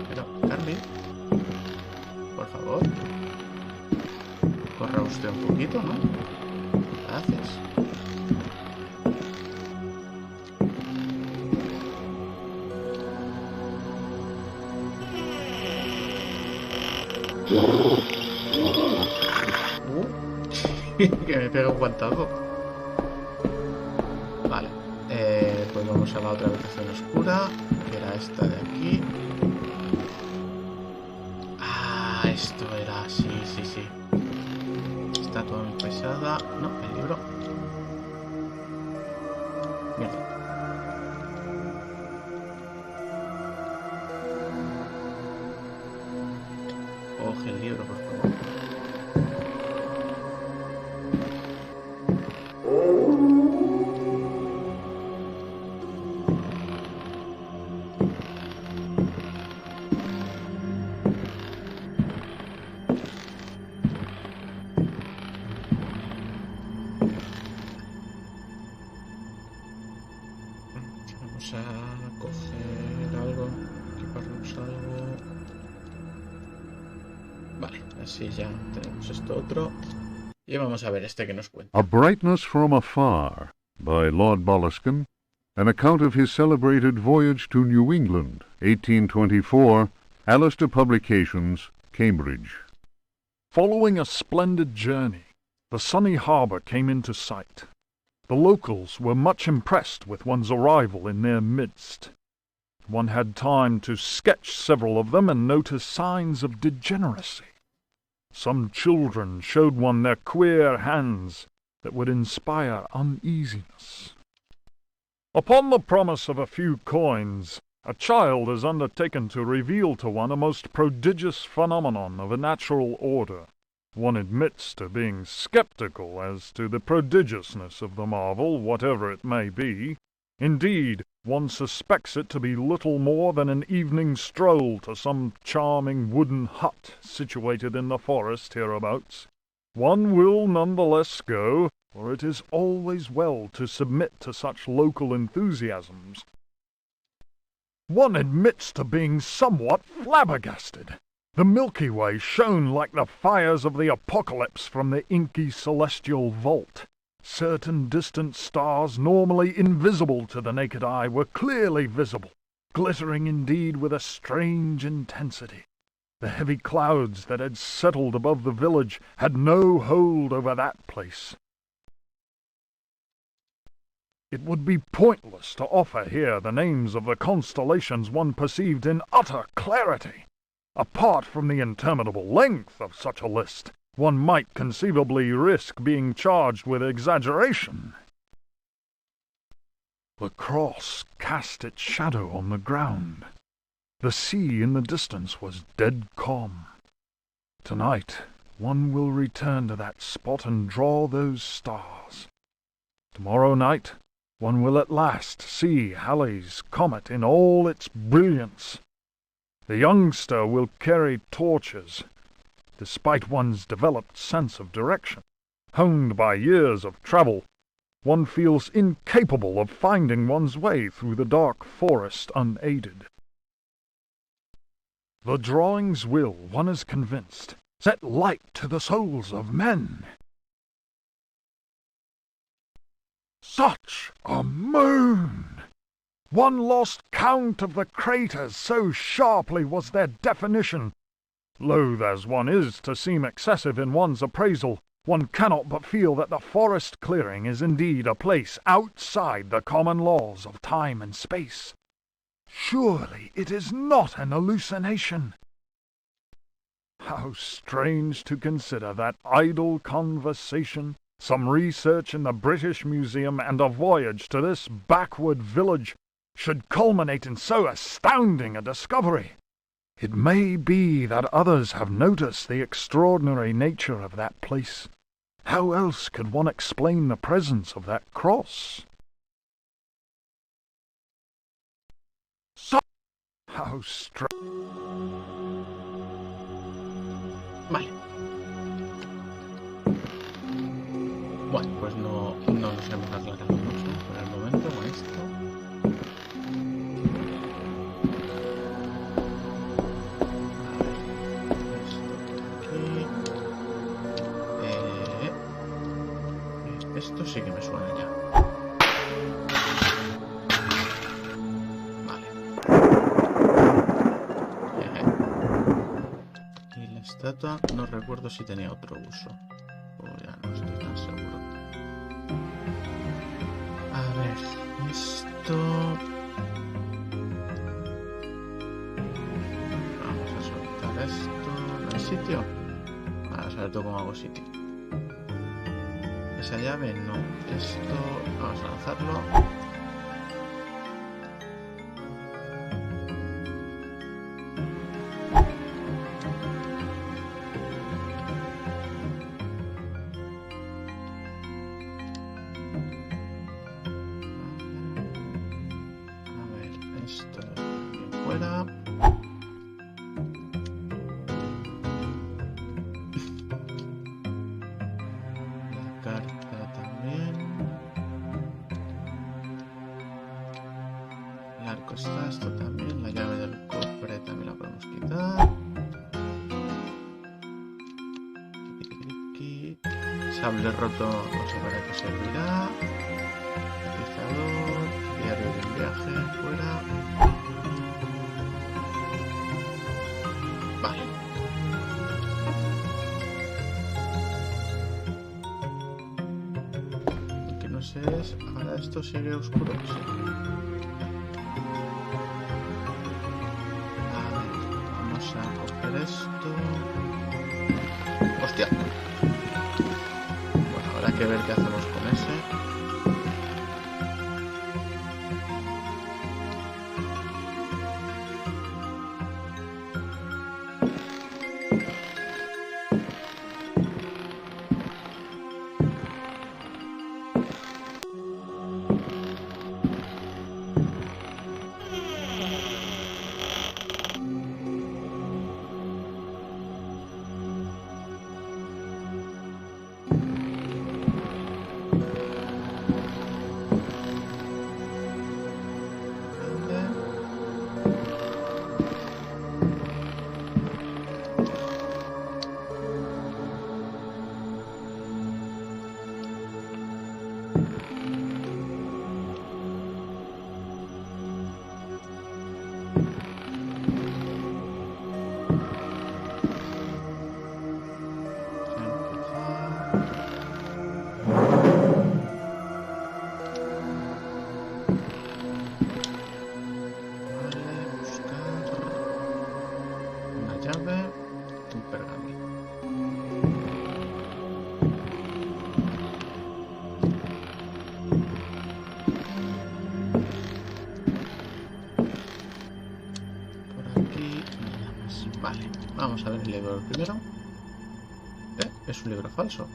Pero, Carly, por favor, corra usted un poquito, ¿no? Gracias. Que me pega un guantazo. Vale. Pues vamos a la otra habitación oscura, que era esta de aquí. Ah, esto era... Sí, sí, sí. Estatua muy pesada. No, el libro. Mierda. Coge el libro, por favor. Vamos a coger algo, equiparnos algo. Vale, así ya tenemos esto otro. Y vamos a ver este que nos cuenta. A Brightness from Afar, by Lord Boleskine, an account of his celebrated voyage to New England, 1824, Alistair Publications, Cambridge. Following a splendid journey, the sunny harbour came into sight. The locals were much impressed with one's arrival in their midst. One had time to sketch several of them and notice signs of degeneracy. Some children showed one their queer hands that would inspire uneasiness. Upon the promise of a few coins, a child has undertaken to reveal to one a most prodigious phenomenon of a natural order. One admits to being sceptical as to the prodigiousness of the marvel, whatever it may be. Indeed, one suspects it to be little more than an evening stroll to some charming wooden hut situated in the forest hereabouts. One will none the less go, for it is always well to submit to such local enthusiasms. One admits to being somewhat flabbergasted. The Milky Way shone like the fires of the apocalypse from the inky celestial vault. Certain distant stars, normally invisible to the naked eye, were clearly visible, glittering indeed with a strange intensity. The heavy clouds that had settled above the village had no hold over that place. It would be pointless to offer here the names of the constellations one perceived in utter clarity. Apart from the interminable length of such a list, one might conceivably risk being charged with exaggeration. The cross cast its shadow on the ground. The sea in the distance was dead calm. Tonight, one will return to that spot and draw those stars. Tomorrow night, one will at last see Halley's comet in all its brilliance. The youngster will carry torches, despite one's developed sense of direction. Honed by years of travel, one feels incapable of finding one's way through the dark forest unaided. The drawings will, one is convinced, set light to the souls of men. Such a moon! One lost count of the craters, so sharply was their definition. Loath as one is to seem excessive in one's appraisal, one cannot but feel that the forest clearing is indeed a place outside the common laws of time and space. Surely it is not an hallucination. How strange to consider that idle conversation, some research in the British Museum, and a voyage to this backward village should culminate in so astounding a discovery. It may be that others have noticed the extraordinary nature of that place. How else could one explain the presence of that cross? So, how strange. Vale. Bueno, pues no nos hemos aclarado mucho por el momento con esto. Esto sí que me suena ya. Vale. Y la estatua no recuerdo si tenía otro uso. O ya no estoy tan ver, esto... Vamos a soltar esto. ¿No hay sitio? Vamos a ver tú cómo hago sitio. Esa llave no. Esto... Vamos a lanzarlo. Fuera. La carta también. El arco está, esto también. La llave del cofre también la podemos quitar. Sable roto, no sé para qué servirá. Cotizador, diario de un viaje, fuera. Vale. Lo que no sé es... Ahora esto sigue oscuro. Sí. Vale. Vamos a coger esto. ¡Hostia! Bueno, habrá que ver qué hacemos con ese. Vale, vamos a ver el libro primero. Es un libro falso.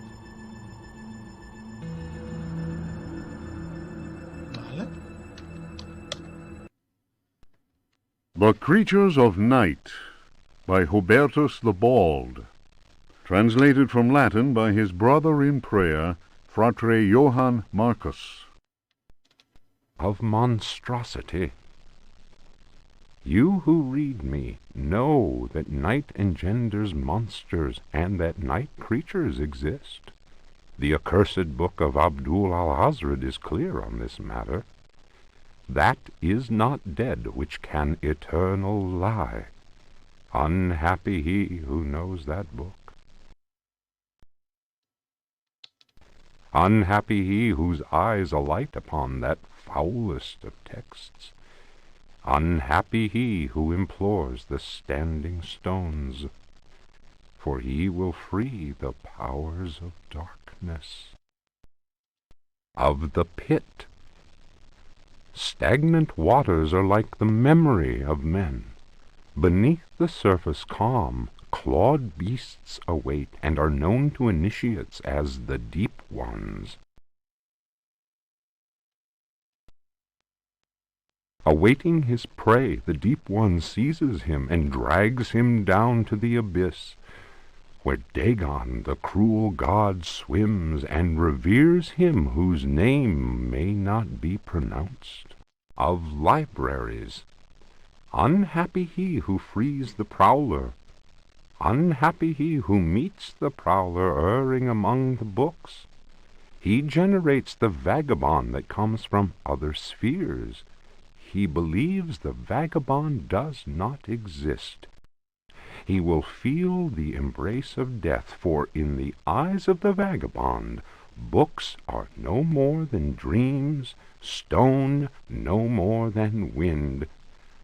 Vale. The Creatures of Night by Hubertus the Bald. Translated from Latin by his brother in prayer, Fratre Johann Marcus. Of monstrosity. You who read me know that night engenders monsters, and that night creatures exist. The accursed book of Abdul al-Hazred is clear on this matter. That is not dead which can eternal lie. Unhappy he who knows that book. Unhappy he whose eyes alight upon that foulest of texts. Unhappy he who implores the standing stones, for he will free the powers of darkness. Of the pit. Stagnant waters are like the memory of men. Beneath the surface calm, clawed beasts await, and are known to initiates as the deep ones. Awaiting his prey, the deep one seizes him and drags him down to the abyss, where Dagon, the cruel god, swims and reveres him whose name may not be pronounced. Of libraries. Unhappy he who frees the prowler. Unhappy he who meets the prowler erring among the books. He generates the vagabond that comes from other spheres. He believes the vagabond does not exist. He will feel the embrace of death, for in the eyes of the vagabond Books are no more than dreams, stone no more than wind.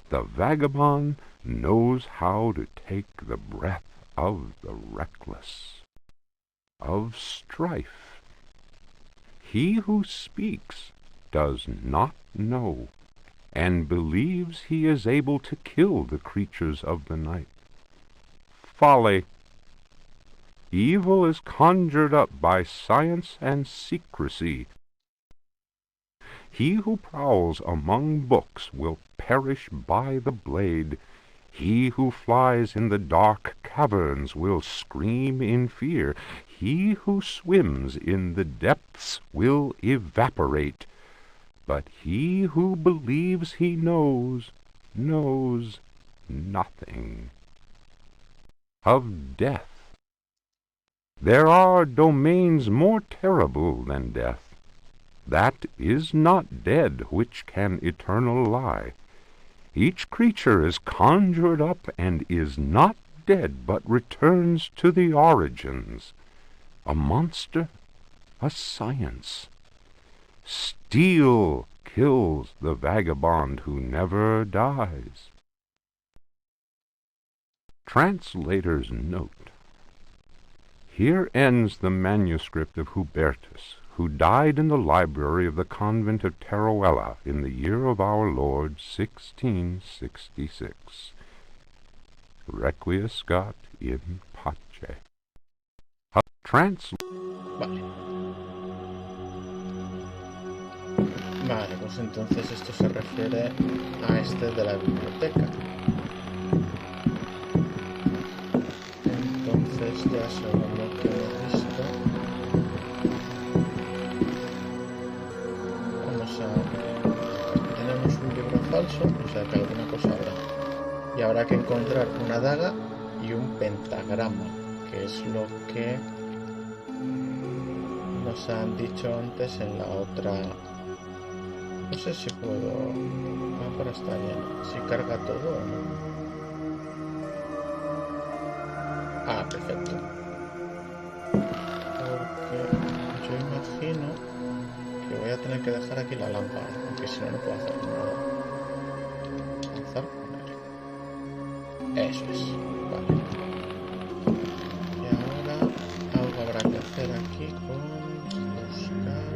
The vagabond knows how to take the breath of the reckless, of strife. He who speaks does not know, and believes he is able to kill the creatures of the night. Folly! Evil is conjured up by science and secrecy. He who prowls among books will perish by the blade. He who flies in the dark caverns will scream in fear. He who swims in the depths will evaporate. But he who believes he knows nothing. Of death. There are domains more terrible than death. That is not dead which can eternal lie. Each creature is conjured up and is not dead, but returns to the origins. A monster, a science. Steel kills the vagabond who never dies. Translator's note. Here ends the manuscript of Hubertus, who died in the library of the convent of Teruel in the year of our Lord 1666. Requiescat in pace. Vale. Vale, pues entonces esto se refiere a este de la biblioteca. Entonces ya según lo que he visto, tenemos un libro falso, o sea que alguna cosa habrá. Y habrá que encontrar una daga y un pentagrama, que es lo que nos han dicho antes en la otra. No sé si puedo. Ahora está lleno. Si carga todo o no. Ah, perfecto. Porque yo imagino que voy a tener que dejar aquí la lámpara, aunque si no, no puedo hacer nada. Avanzar con él. Eso es. Vale. Y ahora algo habrá que hacer aquí con buscar.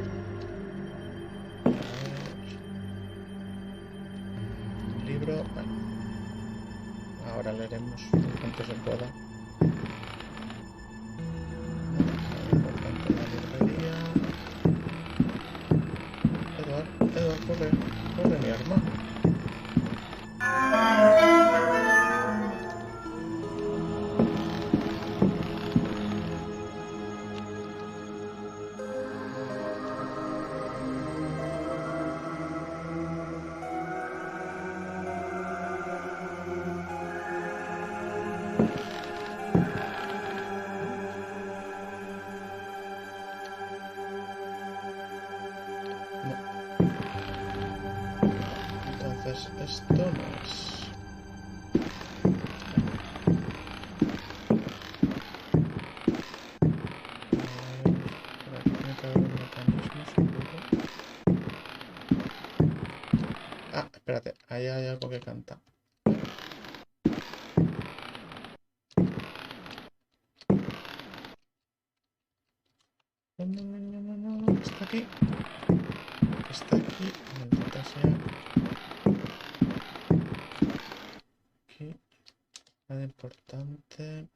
Libro. Bueno. Ahora leeremos cuanto se pueda. Corre, corre mi arma. Esto no es. Por aquí tiene que haber un mecanismo seguro. Ah, espérate, ahí hay algo que canta. No, está aquí. Está aquí. Maldita sea. Nada importante.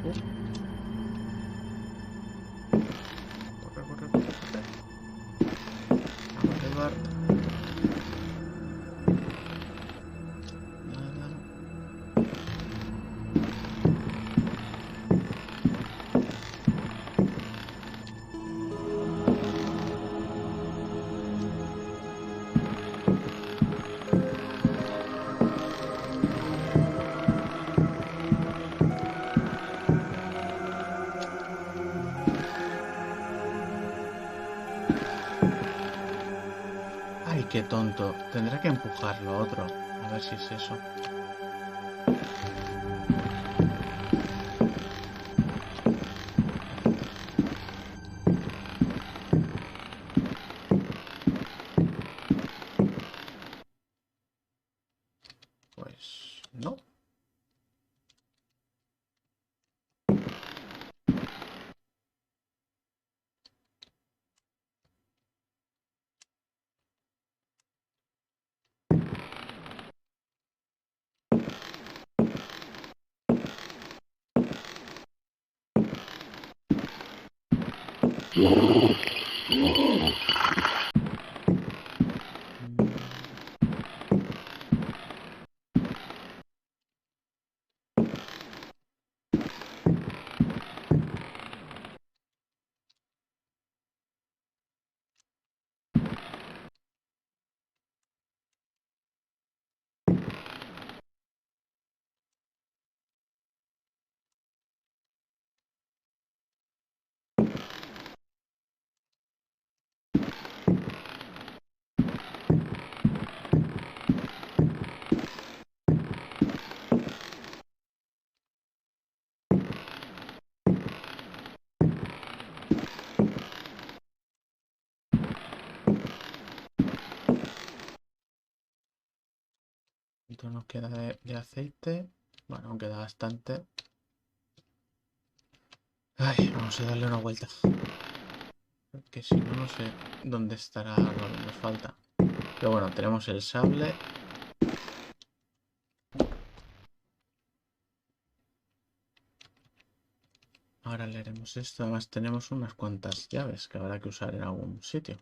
Corre, corre, corre, corre. Vamos, Edward. Nada. Ay, qué tonto. Tendré que empujar lo otro. A ver si es eso. Pues no. ¿Cuánto nos queda de aceite? Bueno, aún queda bastante. Ay, vamos a darle una vuelta. Porque si no, no sé dónde estará lo que nos falta. Pero bueno, tenemos el sable. Ahora leeremos esto. Además tenemos unas cuantas llaves que habrá que usar en algún sitio.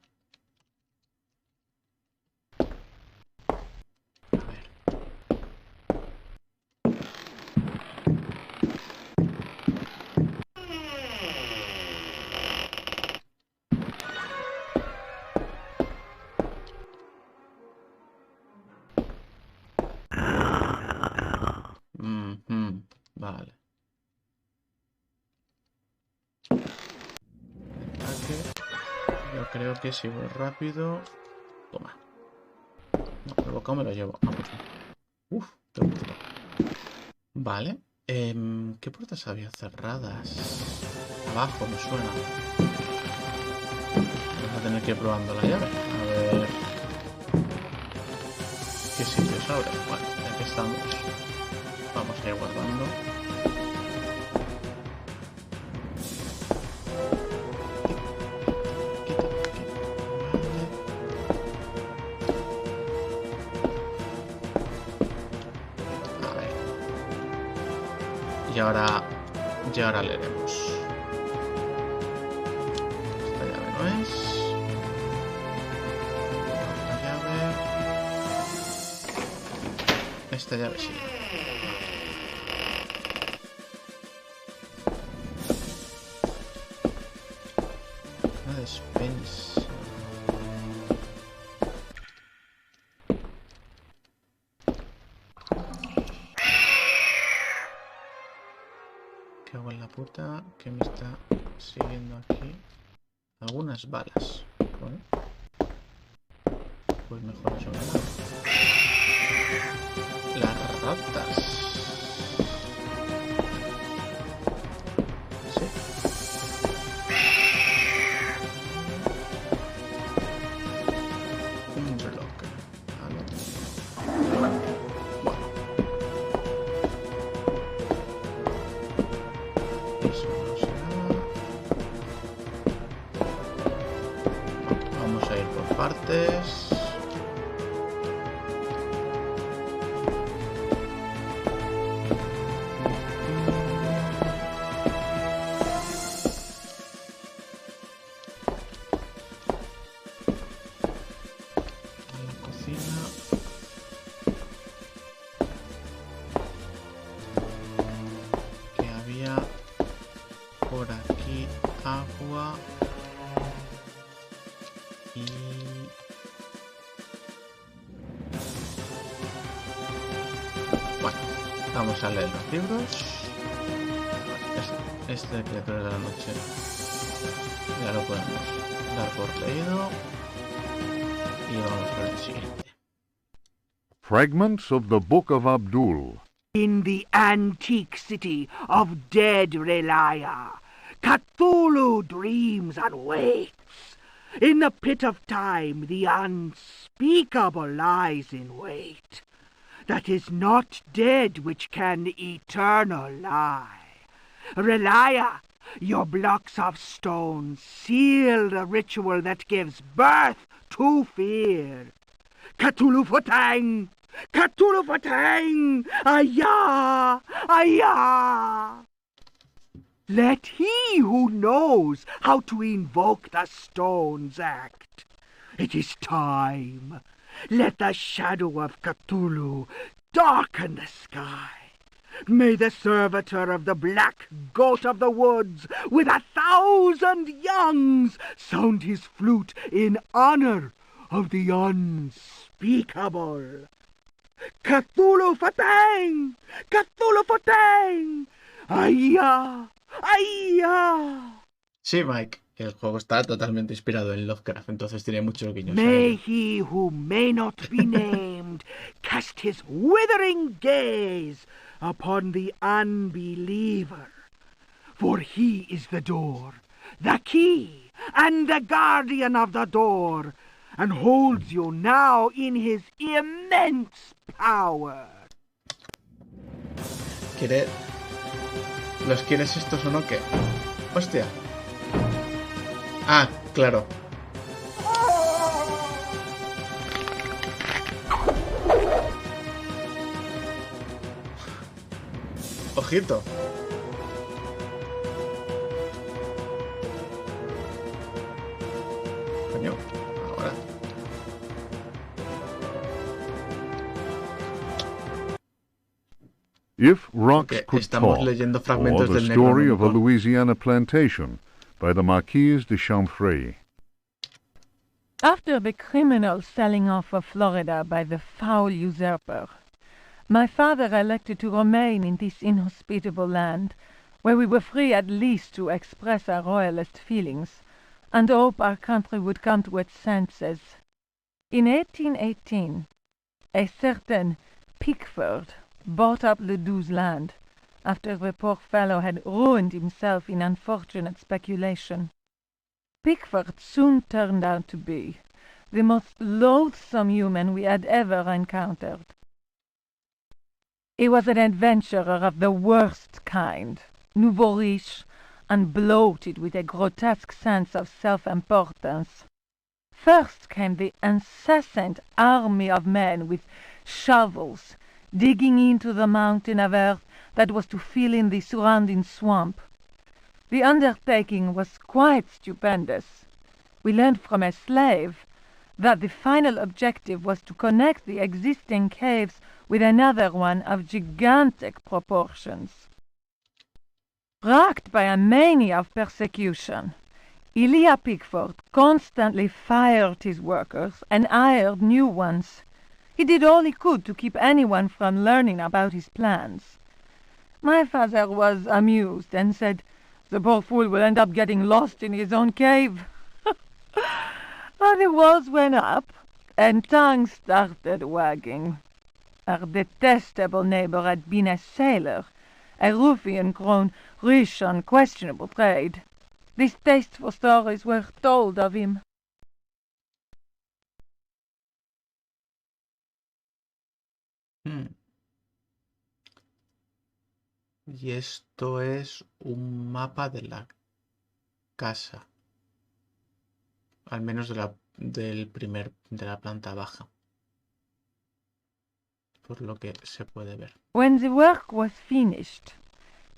A ver. Vale. Ataque. Yo creo que si voy rápido... Toma. No, el bocado me lo llevo. Ah, pues no. Uf, qué gusto. Vale. ¿Qué puertas había cerradas? Abajo me suena. Vamos a tener que ir probando la llave. A ver... ¿Qué sitios abre? Bueno, ya que estamos... Vamos a ir guardando. Y ahora leeremos. Esta llave no es. Otra llave. Esta llave sí. Una despensa. ¿Qué hago en la puta? ¿Qué me está siguiendo aquí? Algunas balas. Bueno. Pues mejor eso que nada. Las ratas. Sí. Un bloque. Vale. Bueno. Eso no será. Vamos a ir por partes. por aquí agua y... Bueno, vamos a leer los libros. Este criatura de la noche ya lo podemos dar por leído y vamos por el siguiente. Fragments of the Book of Abdul. In the antique city of dead Relia, Cthulhu dreams and waits. In the pit of time, the unspeakable lies in wait. That is not dead which can eternal lie. Relia, your blocks of stone seal the ritual that gives birth to fear. Cthulhu Fatang! Cthulhu Fatang! Ayah! Ayah! Let he who knows how to invoke the stones act. It is time. Let the shadow of Cthulhu darken the sky. May the servitor of the black goat of the woods with 1,000 youngs sound his flute in honor of the unspeakable. Cthulhu Fatang! Cthulhu Fatang! Ayah! Ayah! Sí, Mike, el juego está totalmente inspirado en Lovecraft, entonces tiene muchos guiños. May he who may not be named cast his withering gaze upon the unbeliever, for he is the door, the key, and the guardian of the door, and holds you now in his immense power. ¿Los quieres estos o no qué? Hostia. Ah, claro. Ojito. Coño, ahora. If Rocks Okay, Could estamos Talk, leyendo or fragmentos The del Story of a Necronomicon. Louisiana Plantation, by the Marquise de Chamfray. After the criminal selling off of Florida by the foul usurper, my father elected to remain in this inhospitable land, where we were free at least to express our royalist feelings, and hope our country would come to its senses. In 1818, a certain Pickford bought up Ledoux's land, after the poor fellow had ruined himself in unfortunate speculation. Pickford soon turned out to be the most loathsome human we had ever encountered. He was an adventurer of the worst kind, nouveau riche, and bloated with a grotesque sense of self-importance. First came the incessant army of men with shovels, digging into the mountain of earth that was to fill in the surrounding swamp. The undertaking was quite stupendous. We learned from a slave that the final objective was to connect the existing caves with another one of gigantic proportions. Racked by a mania of persecution, Elijah Pickford constantly fired his workers and hired new ones. He did all he could to keep anyone from learning about his plans. My father was amused and said, "The poor fool will end up getting lost in his own cave." But the walls went up, and tongues started wagging. Our detestable neighbor had been a sailor, a ruffian grown rich on questionable trade. Distasteful stories were told of him. Y esto es un mapa de la casa. Al menos de la planta baja. Por lo que se puede ver. When the work was finished,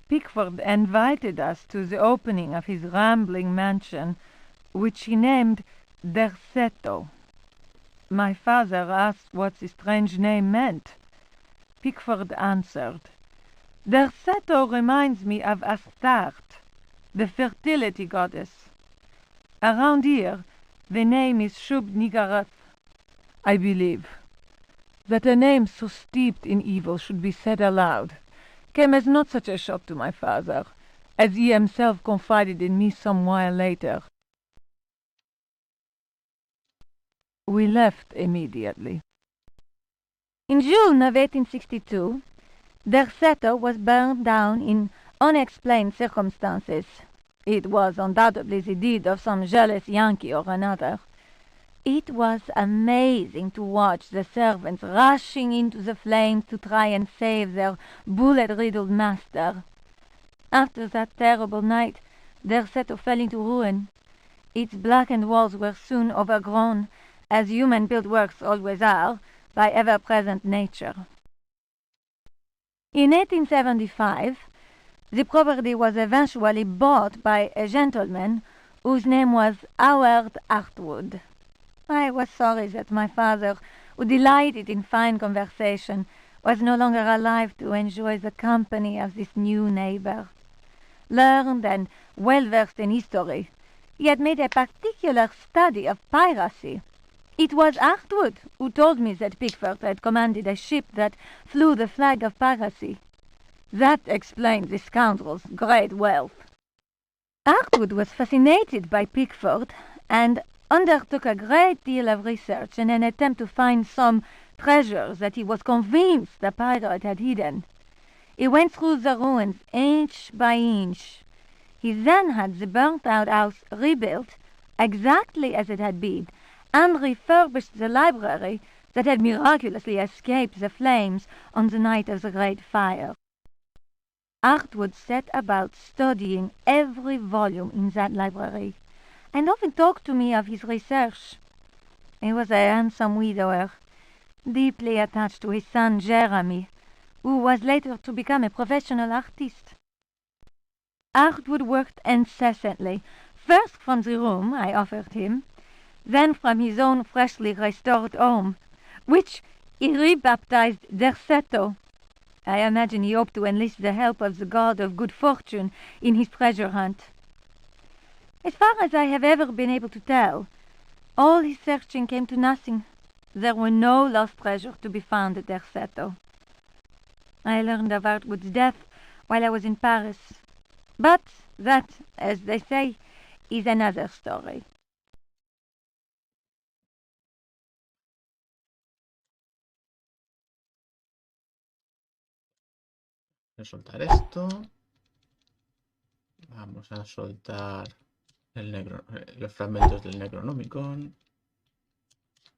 Pickford invited us to the opening of his rambling mansion, which he named Derceto. My father asked what the strange name meant. Pickford answered, "Derceto reminds me of Astarte, the fertility goddess. Around here, the name is Shub-Niggurath, I believe. That a name so steeped in evil should be said aloud came as not such a shock to my father, as he himself confided in me some while later. We left immediately. In June of 1862, Derceto was burned down in unexplained circumstances. It was undoubtedly the deed of some jealous Yankee or another. It was amazing to watch the servants rushing into the flames to try and save their bullet-riddled master. After that terrible night, Derceto fell into ruin. Its blackened walls were soon overgrown, as human-built works always are, by ever-present nature. In 1875, the property was eventually bought by a gentleman whose name was Howard Hartwood. I was sorry that my father, who delighted in fine conversation, was no longer alive to enjoy the company of this new neighbor. Learned and well-versed in history, he had made a particular study of piracy. It was Hartwood who told me that Pickford had commanded a ship that flew the flag of piracy. That explained the scoundrel's great wealth. Hartwood was fascinated by Pickford and undertook a great deal of research in an attempt to find some treasures that he was convinced the pirate had hidden. He went through the ruins inch by inch. He then had the burnt-out house rebuilt exactly as it had been, and refurbished the library that had miraculously escaped the flames on the night of the Great Fire. Hartwood set about studying every volume in that library, and often talked to me of his research. He was a handsome widower, deeply attached to his son Jeremy, who was later to become a professional artist. Hartwood worked incessantly, first from the room I offered him, then from his own freshly restored home, which he rebaptized Derceto. I imagine he hoped to enlist the help of the god of good fortune in his treasure hunt. As far as I have ever been able to tell, all his searching came to nothing. There were no lost treasure to be found at Derceto. I learned of Hartwood's death while I was in Paris. But that, as they say, is another story. Voy a soltar esto. Vamos a soltar los fragmentos del Necronomicon.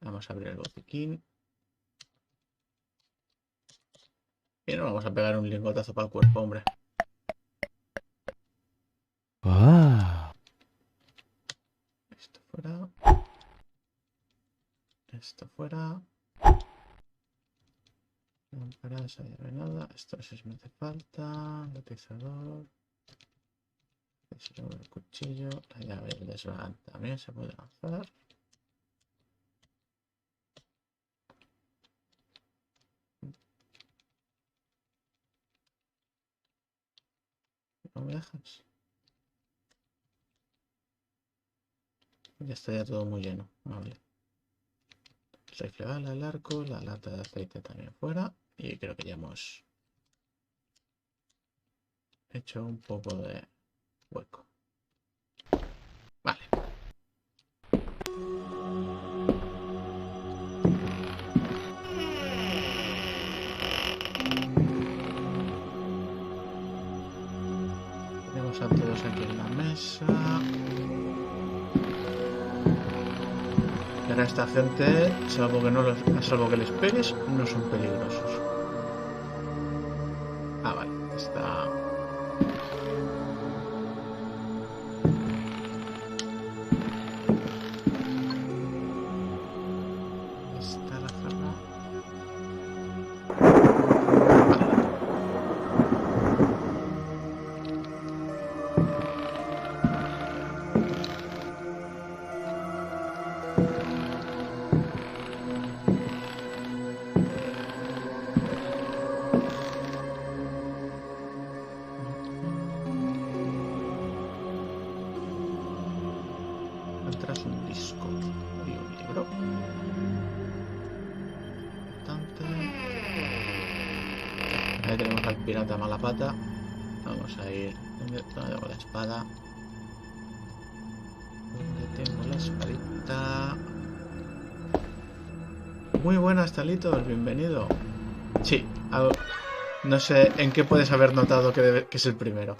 Vamos a abrir el botiquín. Y nos vamos a pegar un lingotazo para el cuerpo, hombre. Esto fuera. Esto fuera. Lámparas, ahí no hay nada. Esto no sé si me hace falta. Localizador. El cuchillo. La llave y el desván también se puede lanzar. ¿No me dejas? Ya está ya todo muy lleno. Vale. El rifle bala, el arco, la lata de aceite también fuera. Y creo que ya hemos hecho un poco de hueco. Vale. Tenemos a todos aquí en la mesa. Y ahora esta gente, salvo que les pegues, no son peligrosos. Ah, vale, está. Está la zona. encuentras un disco y un libro. Importante. Ahí tenemos al pirata Malapata. Vamos a ir. ¿Dónde tengo la espada? ¿Dónde tengo la espadita? Muy buenas, Talitos, bienvenido. Sí, no sé en qué puedes haber notado que es el primero.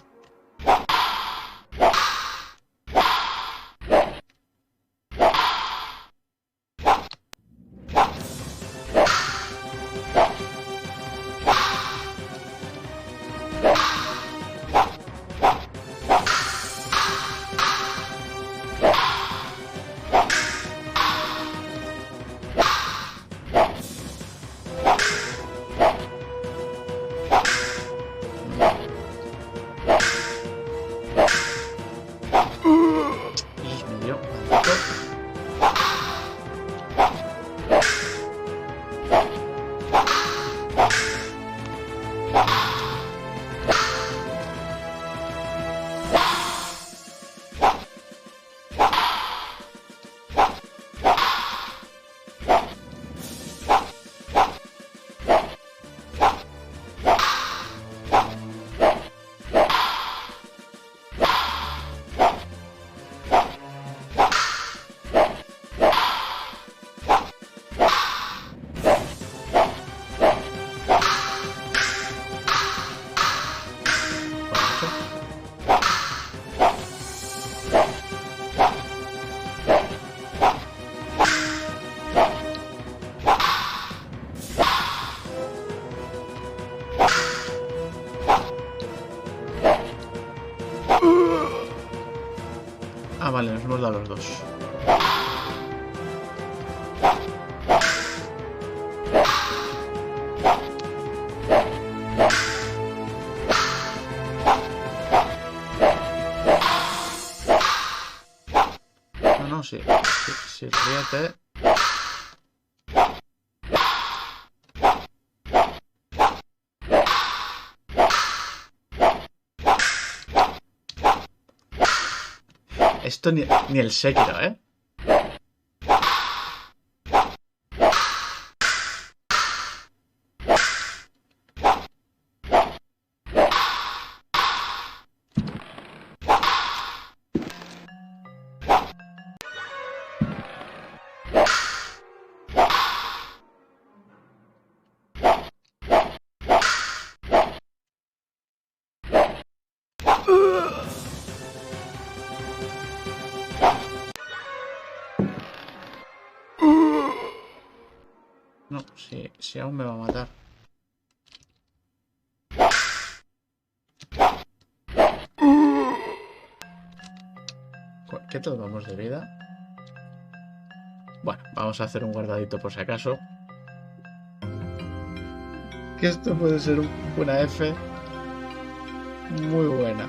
Me dio, maldito. Ah, vale, nos hemos dado los dos. No, sí, ríete. Esto ni el Sekiro, ¿eh? No, si aún me va a matar. ¿Qué tomamos de vida? Bueno, vamos a hacer un guardadito por si acaso. Que esto puede ser una F muy buena.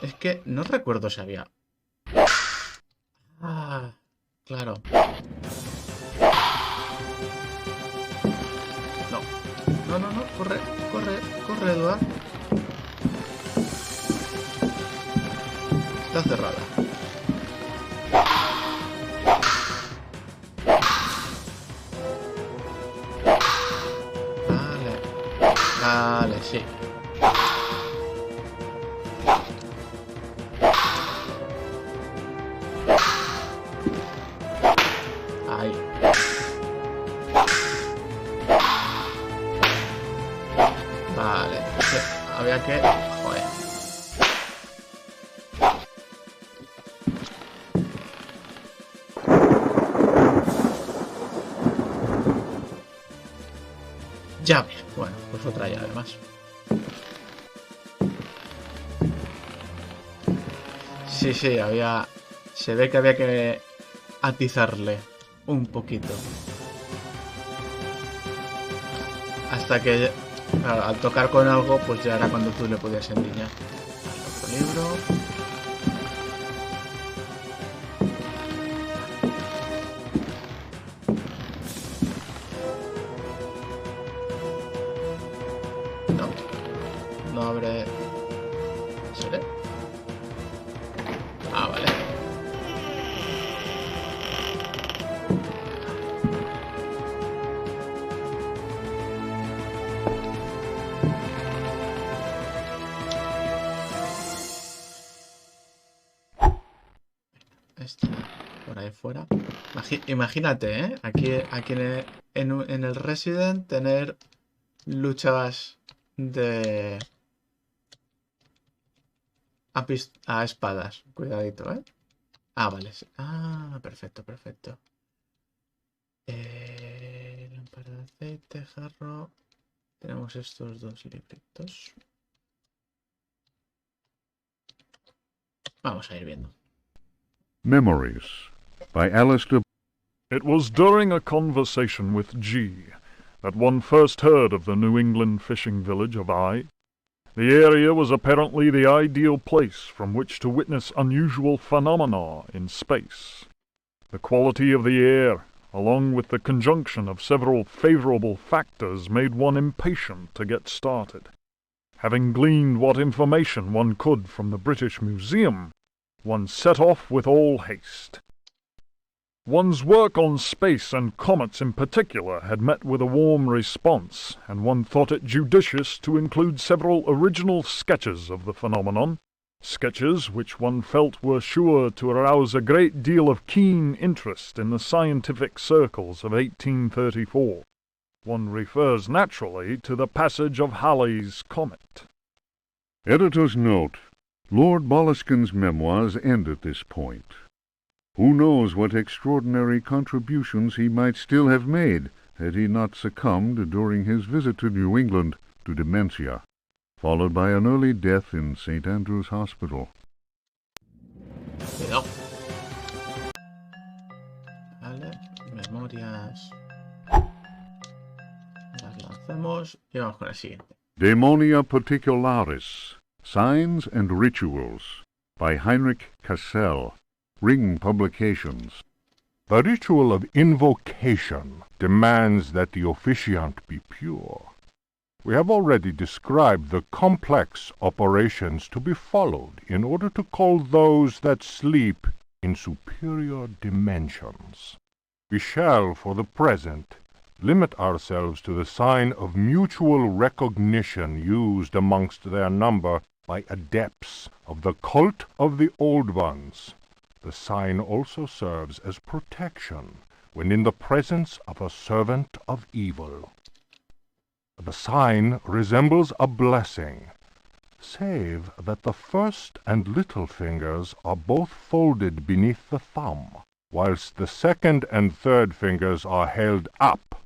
Es que no recuerdo si había... Ah, claro. No, corre, Eduard. Está cerrada. Vale, sí. Ahí. Vale, había que... Joder. Llave. Bueno, pues otra llave más. Sí, había... Se ve que había que atizarle un poquito. Hasta que... Claro, al tocar con algo, pues ya era cuando tú le podías endiñar. Otro libro. abre... ¿Sale? Ah, vale. Este por ahí fuera. Imagínate, ¿eh? Aquí en el Resident tener luchas de... a espadas. Cuidadito, ¿eh? Ah, vale. Ah, perfecto, perfecto. Lámpara de aceite, jarro. Tenemos estos dos libritos. Vamos a ir viendo. Memories by Alistair. It was during a conversation with G that one first heard of the New England fishing village of I. The area was apparently the ideal place from which to witness unusual phenomena in space. The quality of the air, along with the conjunction of several favorable factors, made one impatient to get started. Having gleaned what information one could from the British Museum, one set off with all haste. One's work on space and comets in particular had met with a warm response, and one thought it judicious to include several original sketches of the phenomenon, sketches which one felt were sure to arouse a great deal of keen interest in the scientific circles of 1834. One refers naturally to the passage of Halley's comet. Editor's note: Lord Boleskin's memoirs end at this point. Who knows what extraordinary contributions he might still have made had he not succumbed during his visit to New England to dementia, followed by an early death in St. Andrew's Hospital. Cuidado. Vale, memorias. Las lanzamos y vamos con el siguiente. Daemonia Particularis, Signs and Rituals by Heinrich Cassel, Ring Publications. The ritual of invocation demands that the officiant be pure. We have already described the complex operations to be followed in order to call those that sleep in superior dimensions. We shall, for the present, limit ourselves to the sign of mutual recognition used amongst their number by adepts of the cult of the Old Ones. The sign also serves as protection when in the presence of a servant of evil. The sign resembles a blessing, save that the first and little fingers are both folded beneath the thumb, whilst the second and third fingers are held up.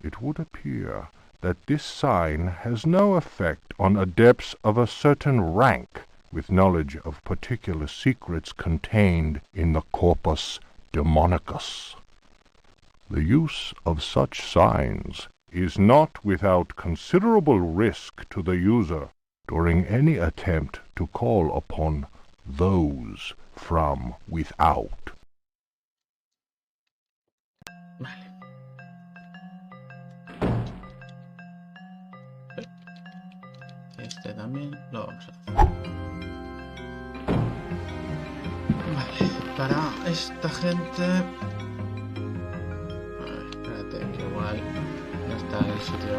It would appear that this sign has no effect on adepts of a certain rank, with knowledge of particular secrets contained in the corpus demonicus. The use of such signs is not without considerable risk to the user during any attempt to call upon those from without. Vale. Este también lo vamos a hacer. Vale, para esta gente... A ver, espérate, que igual no está en el sitio,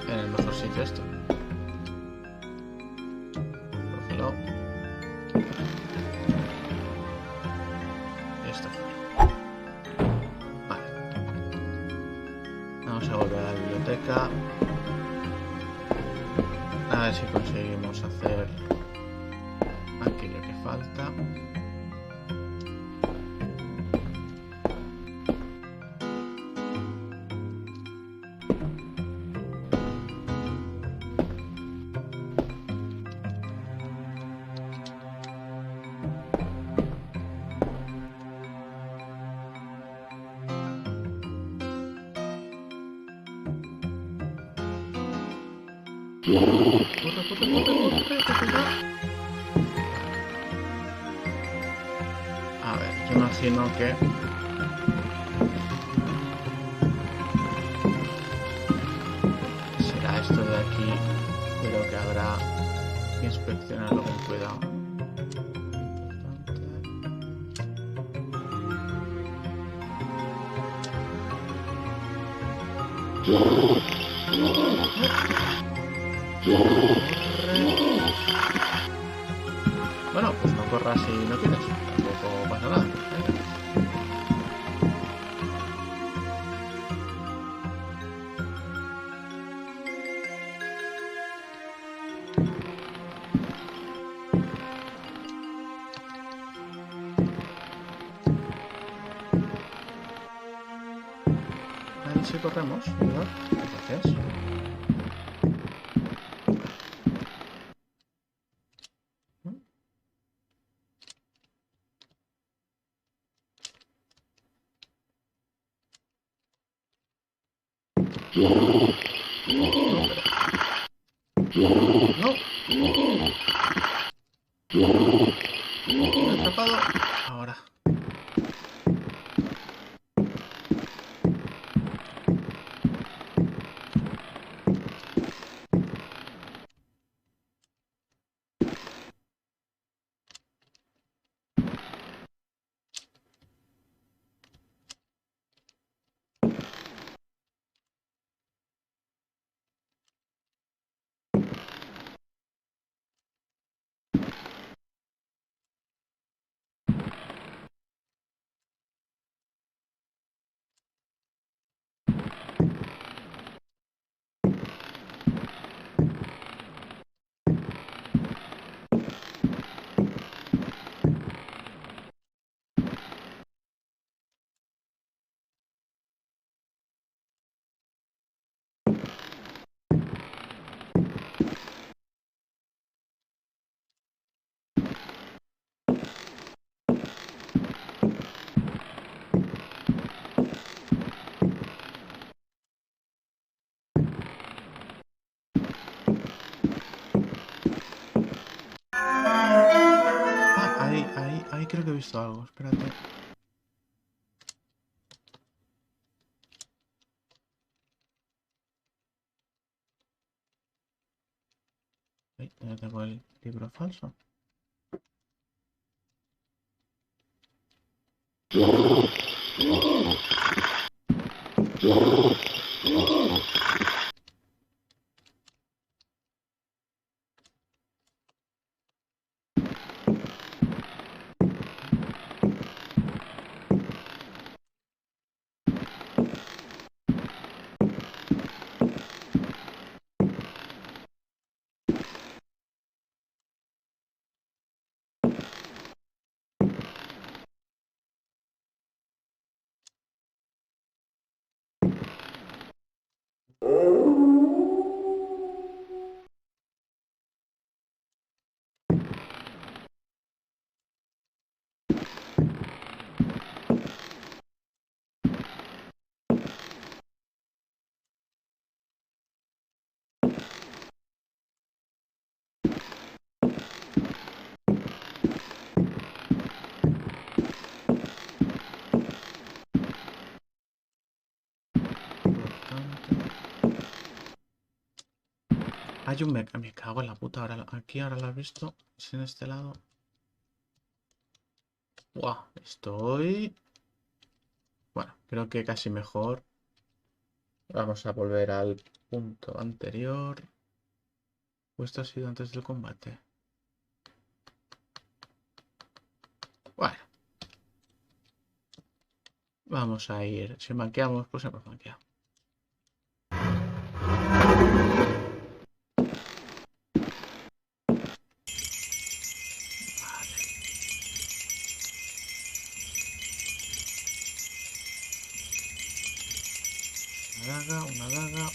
en el mejor sitio esto. Cógelo. Y esto fuera. Vale. Vamos a volver a la biblioteca. A ver si conseguimos hacer aquello que falta. A ver, yo imagino que... será esto de aquí de lo que habrá que inspeccionarlo con cuidado. Bueno, pues no corras si no quieres, tampoco pasa nada. Ahí sí corremos, ¿verdad? Gracias. No. Me he atrapado. Ahora. Ahí creo que he visto algo, espérate. Ahí, ya tengo el libro falso. Hay un me cago en la puta. Ahora, aquí ahora lo has visto. Es en este lado. Buah, estoy... Bueno, creo que casi mejor. Vamos a volver al punto anterior. ¿O esto ha sido antes del combate? Bueno. Vamos a ir. Si manqueamos, pues hemos manqueado.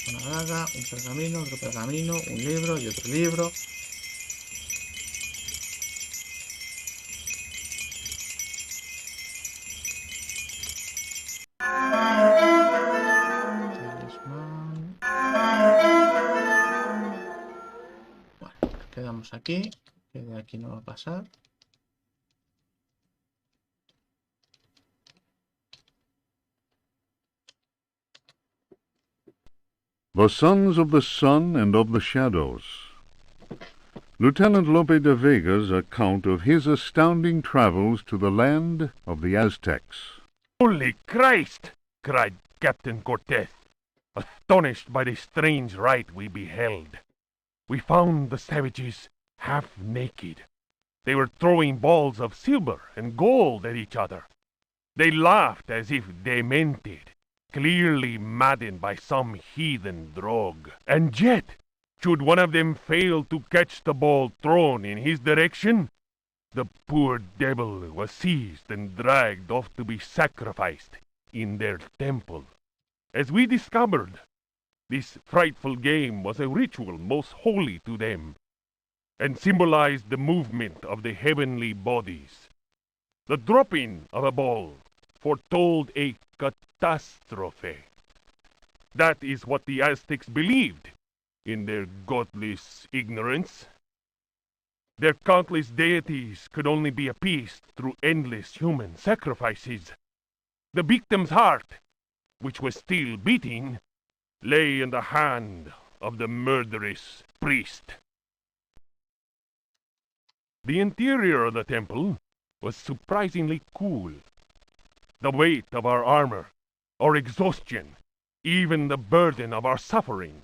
Una daga, un pergamino, otro pergamino, un libro y otro libro. Talismán. Bueno, quedamos aquí, que de aquí no va a pasar. The sons of the sun and of the shadows, Lieutenant Lope de Vega's account of his astounding travels to the land of the Aztecs. Holy Christ! Cried Captain Cortez, astonished by the strange rite we beheld. We found the savages half naked. They were throwing balls of silver and gold at each other. They laughed as if demented, clearly maddened by some heathen drug. And yet, should one of them fail to catch the ball thrown in his direction, the poor devil was seized and dragged off to be sacrificed in their temple. As we discovered, this frightful game was a ritual most holy to them, and symbolized the movement of the heavenly bodies. The dropping of a ball foretold a catastrophe. That is what the Aztecs believed, in their godless ignorance. Their countless deities could only be appeased through endless human sacrifices. The victim's heart, which was still beating, lay in the hand of the murderous priest. The interior of the temple was surprisingly cool. The weight of our armor, our exhaustion, even the burden of our suffering,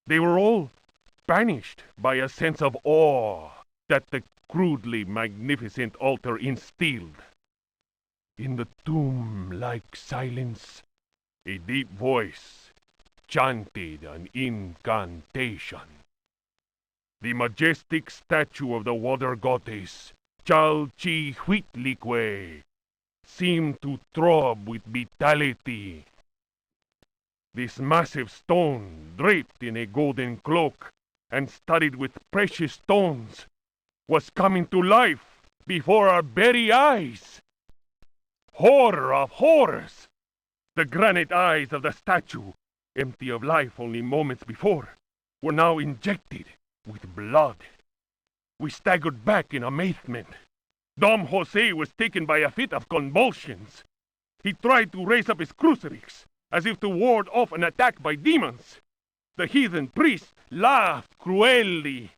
they were all banished by a sense of awe that the crudely magnificent altar instilled. In the tomb-like silence, a deep voice chanted an incantation. The majestic statue of the water goddess, Chalchihuitlicue, seemed to throb with vitality. This massive stone, draped in a golden cloak and studded with precious stones, was coming to life before our very eyes. Horror of horrors! The granite eyes of the statue, empty of life only moments before, were now injected with blood. We staggered back in amazement. Dom Jose was taken by a fit of convulsions. He tried to raise up his crucifix, as if to ward off an attack by demons. The heathen priest laughed cruelly.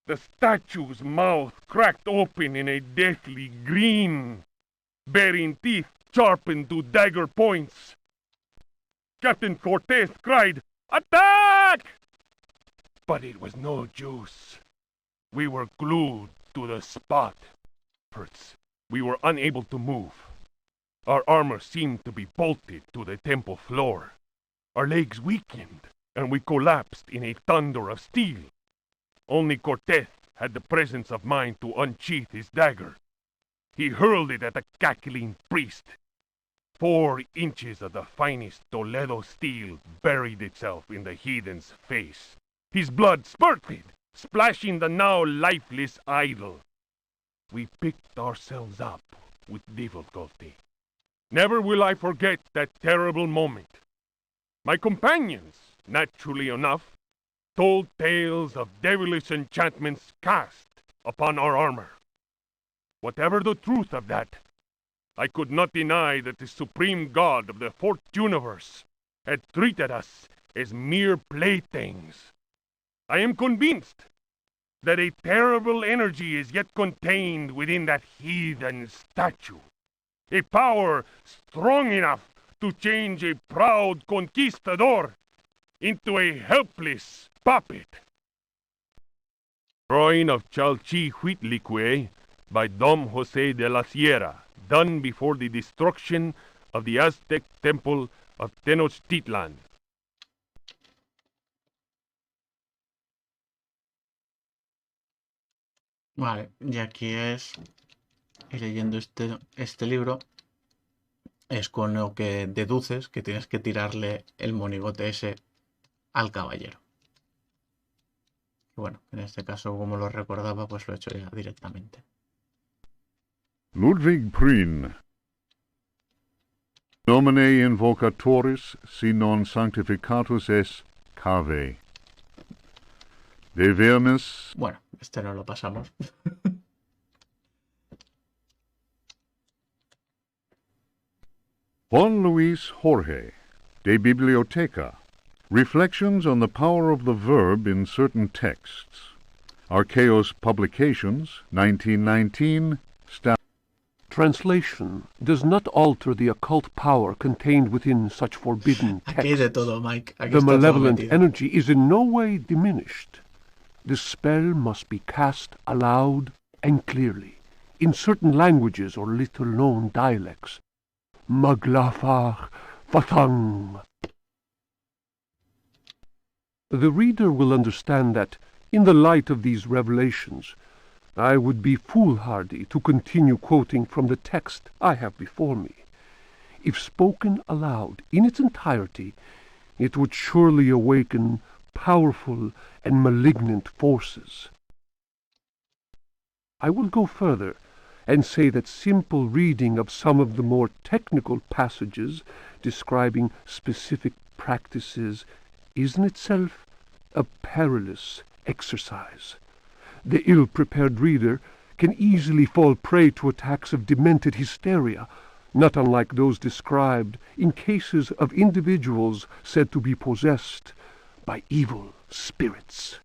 The statue's mouth cracked open in a deathly grin, bearing teeth sharpened to dagger points. Captain Cortez cried, "Attack!" But it was no use. We were glued to the spot. First, we were unable to move. Our armor seemed to be bolted to the temple floor. Our legs weakened, and we collapsed in a thunder of steel. Only Cortez had the presence of mind to unsheath his dagger. He hurled it at the cackling priest. 4 inches of the finest Toledo steel buried itself in the heathen's face. His blood spurted, splashing the now lifeless idol. We picked ourselves up with difficulty. Never will I forget that terrible moment. My companions, naturally enough, told tales of devilish enchantments cast upon our armor. Whatever the truth of that, I could not deny that the supreme god of the fourth universe had treated us as mere playthings. I am convinced that a terrible energy is yet contained within that heathen statue. A power strong enough to change a proud conquistador into a helpless puppet. Drawing of Chalchihuitlicue by Dom Jose de la Sierra, done before the destruction of the Aztec temple of Tenochtitlan. Vale, y aquí es, y leyendo este libro, es con lo que deduces que tienes que tirarle el monigote ese al caballero. Bueno, en este caso, como lo recordaba, pues lo he hecho ya directamente. Ludwig Prin. Nomine invocatoris si non sanctificatus es cave. De vermis. Bueno, este no lo pasamos. Juan Luis Jorge, de Biblioteca. Reflections on the power of the verb in certain texts. Archaeos Publications, 1919, Translation does not alter the occult power contained within such forbidden Aquí hay de texts. todo, Mike. Aquí The está todo malevolent metido. energy is in no way diminished. The spell must be cast aloud and clearly, in certain languages or little-known dialects. Maglafar Fathang. The reader will understand that, in the light of these revelations, I would be foolhardy to continue quoting from the text I have before me. If spoken aloud in its entirety, it would surely awaken powerful and malignant forces. I will go further and say that simple reading of some of the more technical passages describing specific practices is in itself a perilous exercise. The ill-prepared reader can easily fall prey to attacks of demented hysteria, not unlike those described in cases of individuals said to be possessed by evil spirits.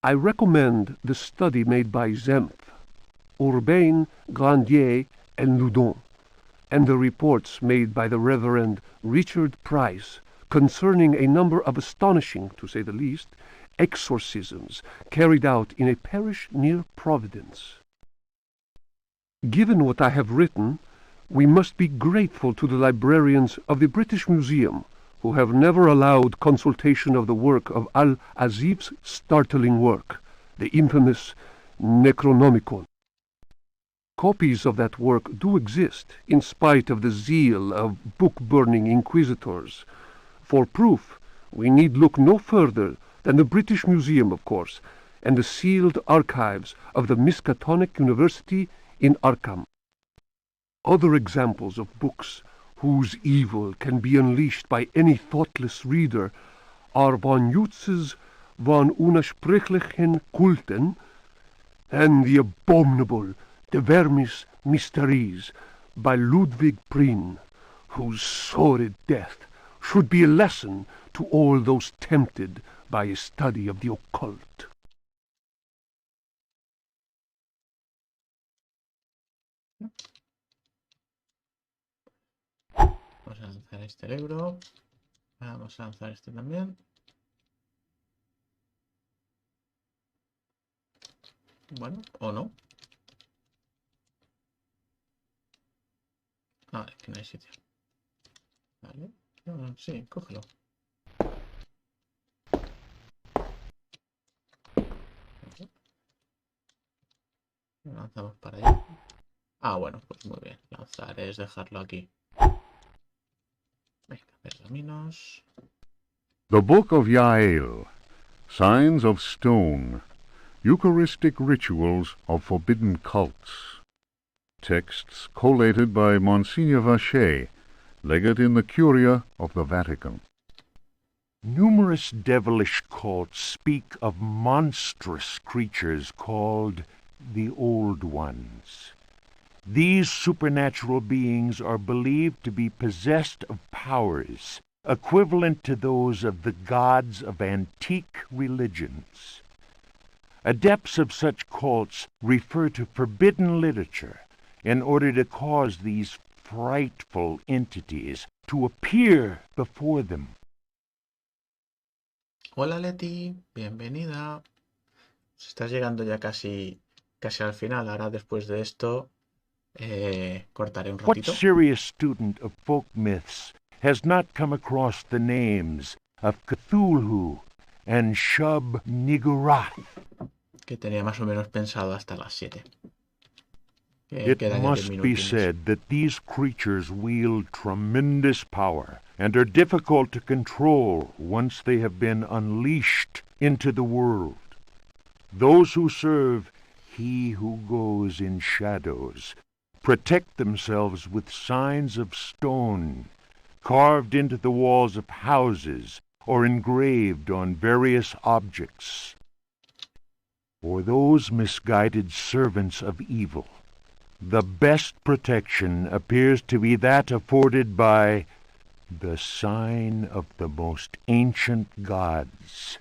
I recommend the study made by Zempf, Urbain, Grandier, and Loudon, and the reports made by the Reverend Richard Price concerning a number of astonishing, to say the least, exorcisms carried out in a parish near Providence. Given what I have written, we must be grateful to the librarians of the British Museum, who have never allowed consultation of the work of Al-Azif's startling work, the infamous Necronomicon. Copies of that work do exist, in spite of the zeal of book-burning inquisitors. For proof, we need look no further than the British Museum, of course, and the sealed archives of the Miskatonic University in Arkham. Other examples of books whose evil can be unleashed by any thoughtless reader are von Jutz's von Unersprechlichen Kulten and the abominable De Vermis Mysteries by Ludwig Prien, whose sordid death should be a lesson to all those tempted by a study of the occult. Vamos a lanzar este libro. Vamos a lanzar este también. Bueno, o no. Ah, es que no hay sitio. Vale. No, sí, cógelo. Lo lanzamos para allá. Ah, bueno, pues muy bien. Lanzar es dejarlo aquí. Venga, pergaminos. The Book of Yael, Signs of Stone, Eucharistic Rituals of Forbidden Cults. Texts collated by Monsignor Vacher, legate in the Curia of the Vatican. Numerous devilish cults speak of monstrous creatures called the Old Ones. These supernatural beings are believed to be possessed of powers equivalent to those of the gods of antique religions. Adepts of such cults refer to forbidden literature in order to cause these frightful entities to appear before them. Hola Leti, bienvenida. Estás llegando ya casi al final. Ahora después de esto cortaré un What ratito. serious student of folk myths has not come across the names of Cthulhu and Shub-Niggurath? Que tenía más o menos pensado hasta las 7. It Quedan ya 10 must be minutines. said that these creatures wield tremendous power and are difficult to control once they have been unleashed into the world. Those who serve He who goes in shadows protect themselves with signs of stone, carved into the walls of houses or engraved on various objects. For those misguided servants of evil, the best protection appears to be that afforded by the sign of the most ancient gods,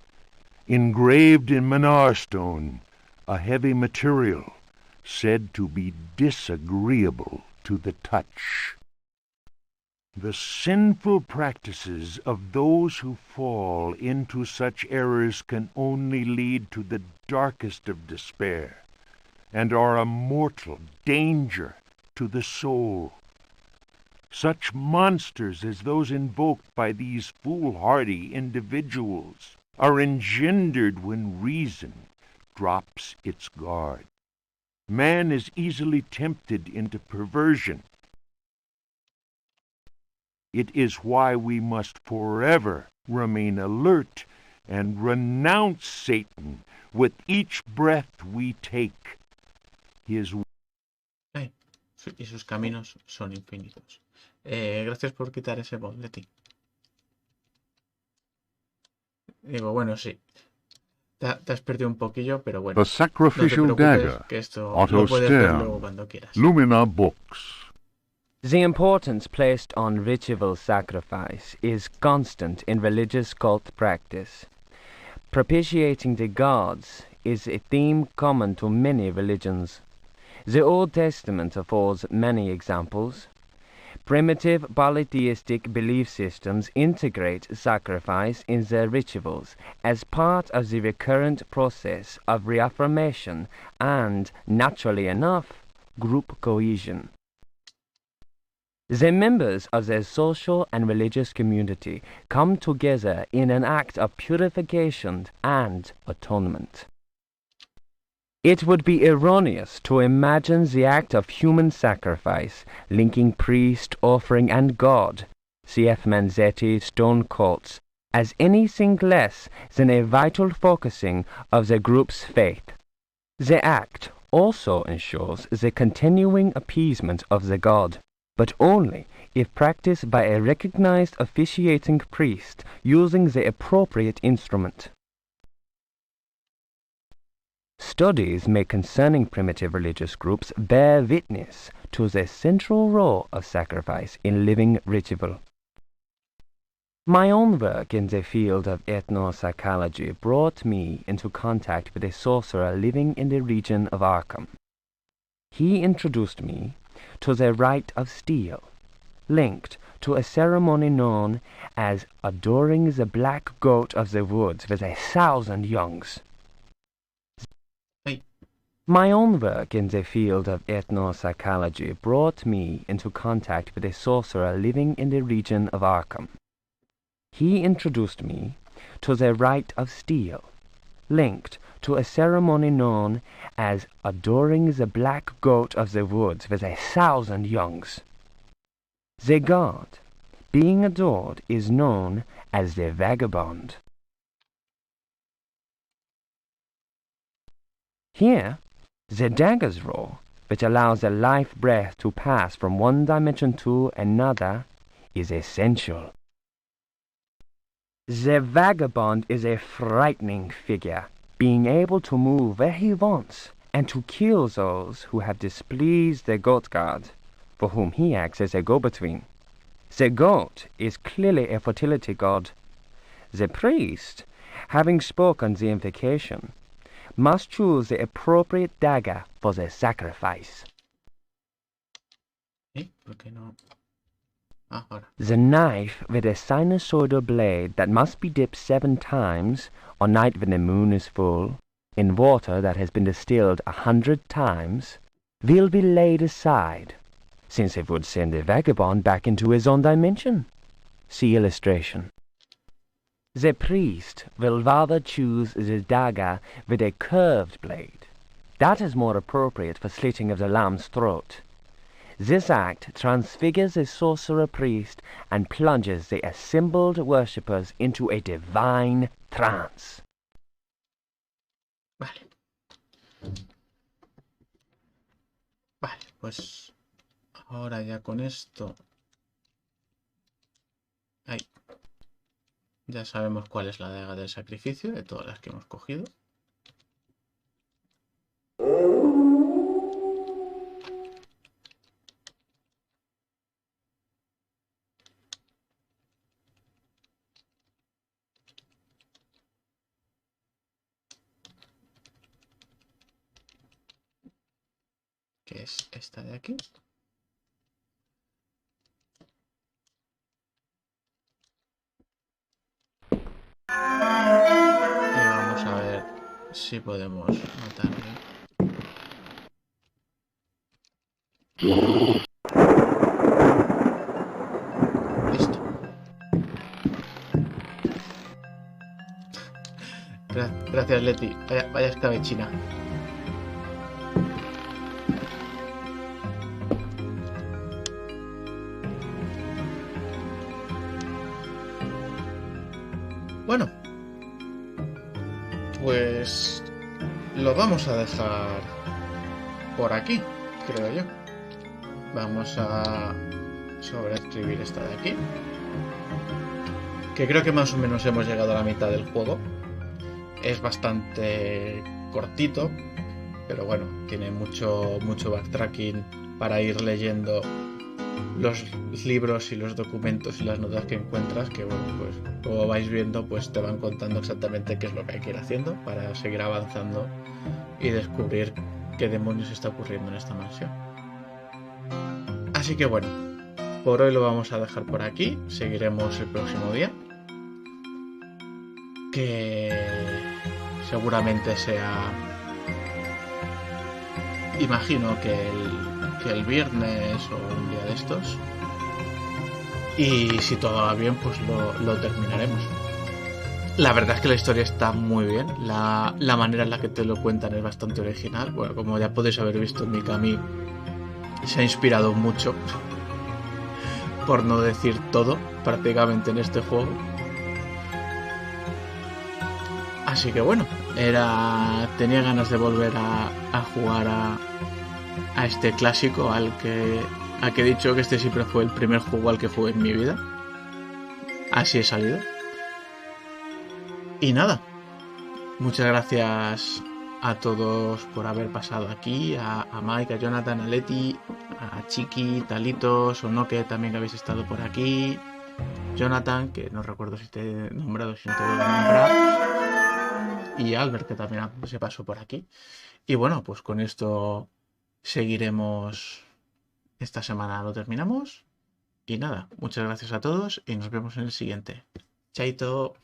engraved in Manar stone, a heavy material said to be disagreeable to the touch. The sinful practices of those who fall into such errors can only lead to the darkest of despair, and are a mortal danger to the soul. Such monsters as those invoked by these foolhardy individuals are engendered when reason drops its guard. Man is easily tempted into perversion. It is why we must forever remain alert and renounce Satan with each breath we take. His y sus caminos son infinitos. Gracias por quitar ese bot de ti. Digo, bueno, sí. Te has perdido un poquillo, pero bueno. The Sacrificial No te preocupes, Dagger, que esto Otto lo puedes ver Stern, luego cuando quieras. Lumina Books. The importance placed on ritual sacrifice is constant in religious cult practice. Propitiating the gods is a theme common to many religions. The Old Testament affords many examples. Primitive polytheistic belief systems integrate sacrifice in their rituals as part of the recurrent process of reaffirmation and, naturally enough, group cohesion. The members of their social and religious community come together in an act of purification and atonement. It would be erroneous to imagine the act of human sacrifice, linking priest, offering, and God, cf. Manzetti, stone cults, as anything less than a vital focusing of the group's faith. The act also ensures the continuing appeasement of the god, but only if practiced by a recognized officiating priest using the appropriate instrument. Studies made concerning primitive religious groups bear witness to the central role of sacrifice in living ritual. My own work in the field of ethnopsychology brought me into contact with a sorcerer living in the region of Arkham. He introduced me to the rite of steel, linked to a ceremony known as adoring the black goat of the woods with 1,000 youngs. My own work in the field of ethnopsychology brought me into contact with a sorcerer living in the region of Arkham. He introduced me to the rite of steel, linked to a ceremony known as adoring the black goat of the woods with 1,000 youngs. The god being adored is known as the vagabond. Here, the dagger's role, which allows the life breath to pass from one dimension to another, is essential. The vagabond is a frightening figure, being able to move where he wants and to kill those who have displeased the goat god, for whom he acts as a go-between. The goat is clearly a fertility god. The priest, having spoken the invocation, must choose the appropriate dagger for the sacrifice. ¿Por qué no? Ahora. The knife with a sinusoidal blade that must be dipped 7 times, on night when the moon is full, in water that has been distilled 100 times, will be laid aside, since it would send the vagabond back into his own dimension. See illustration. The priest will rather choose the dagger with a curved blade. That is more appropriate for slitting of the lamb's throat. This act transfigures the sorcerer priest and plunges the assembled worshippers into a divine trance. Vale. Vale, pues ahora ya con esto... Ahí. Ya sabemos cuál es la daga del sacrificio de todas las que hemos cogido. que es esta de aquí. Y vamos a ver si podemos notarle. Listo. Gracias, Leti. Vaya escabechina. Bueno, pues lo vamos a dejar por aquí, creo yo. Vamos a sobreescribir esta de aquí, que creo que más o menos hemos llegado a la mitad del juego. Es bastante cortito, pero bueno, tiene mucho backtracking para ir leyendo los libros y los documentos y las notas que encuentras, que bueno, pues como vais viendo, pues te van contando exactamente qué es lo que hay que ir haciendo para seguir avanzando y descubrir qué demonios está ocurriendo en esta mansión. Así que bueno, por hoy lo vamos a dejar por aquí. Seguiremos el próximo día, que seguramente sea, imagino que el viernes o un día de estos. Y si todo va bien, pues lo terminaremos. La verdad es que la historia está muy bien. La manera en la que te lo cuentan es bastante original. Bueno, como ya podéis haber visto, Mikami se ha inspirado mucho, por no decir todo, prácticamente en este juego. Así que bueno, tenía ganas de volver a jugar a este clásico al que he dicho que este siempre fue el primer juego al que jugué en mi vida. Así he salido. Y nada, muchas gracias a todos por haber pasado aquí, a Mike, a Jonathan, a Leti, a Chiqui, Talito, Sonoke también, que habéis estado por aquí, Jonathan, que no recuerdo si te he nombrado, si no te voy a nombrar, y Albert, que también se pasó por aquí. Y bueno, pues con esto seguiremos. Esta semana lo terminamos. Y nada, muchas gracias a todos y nos vemos en el siguiente. Chaito.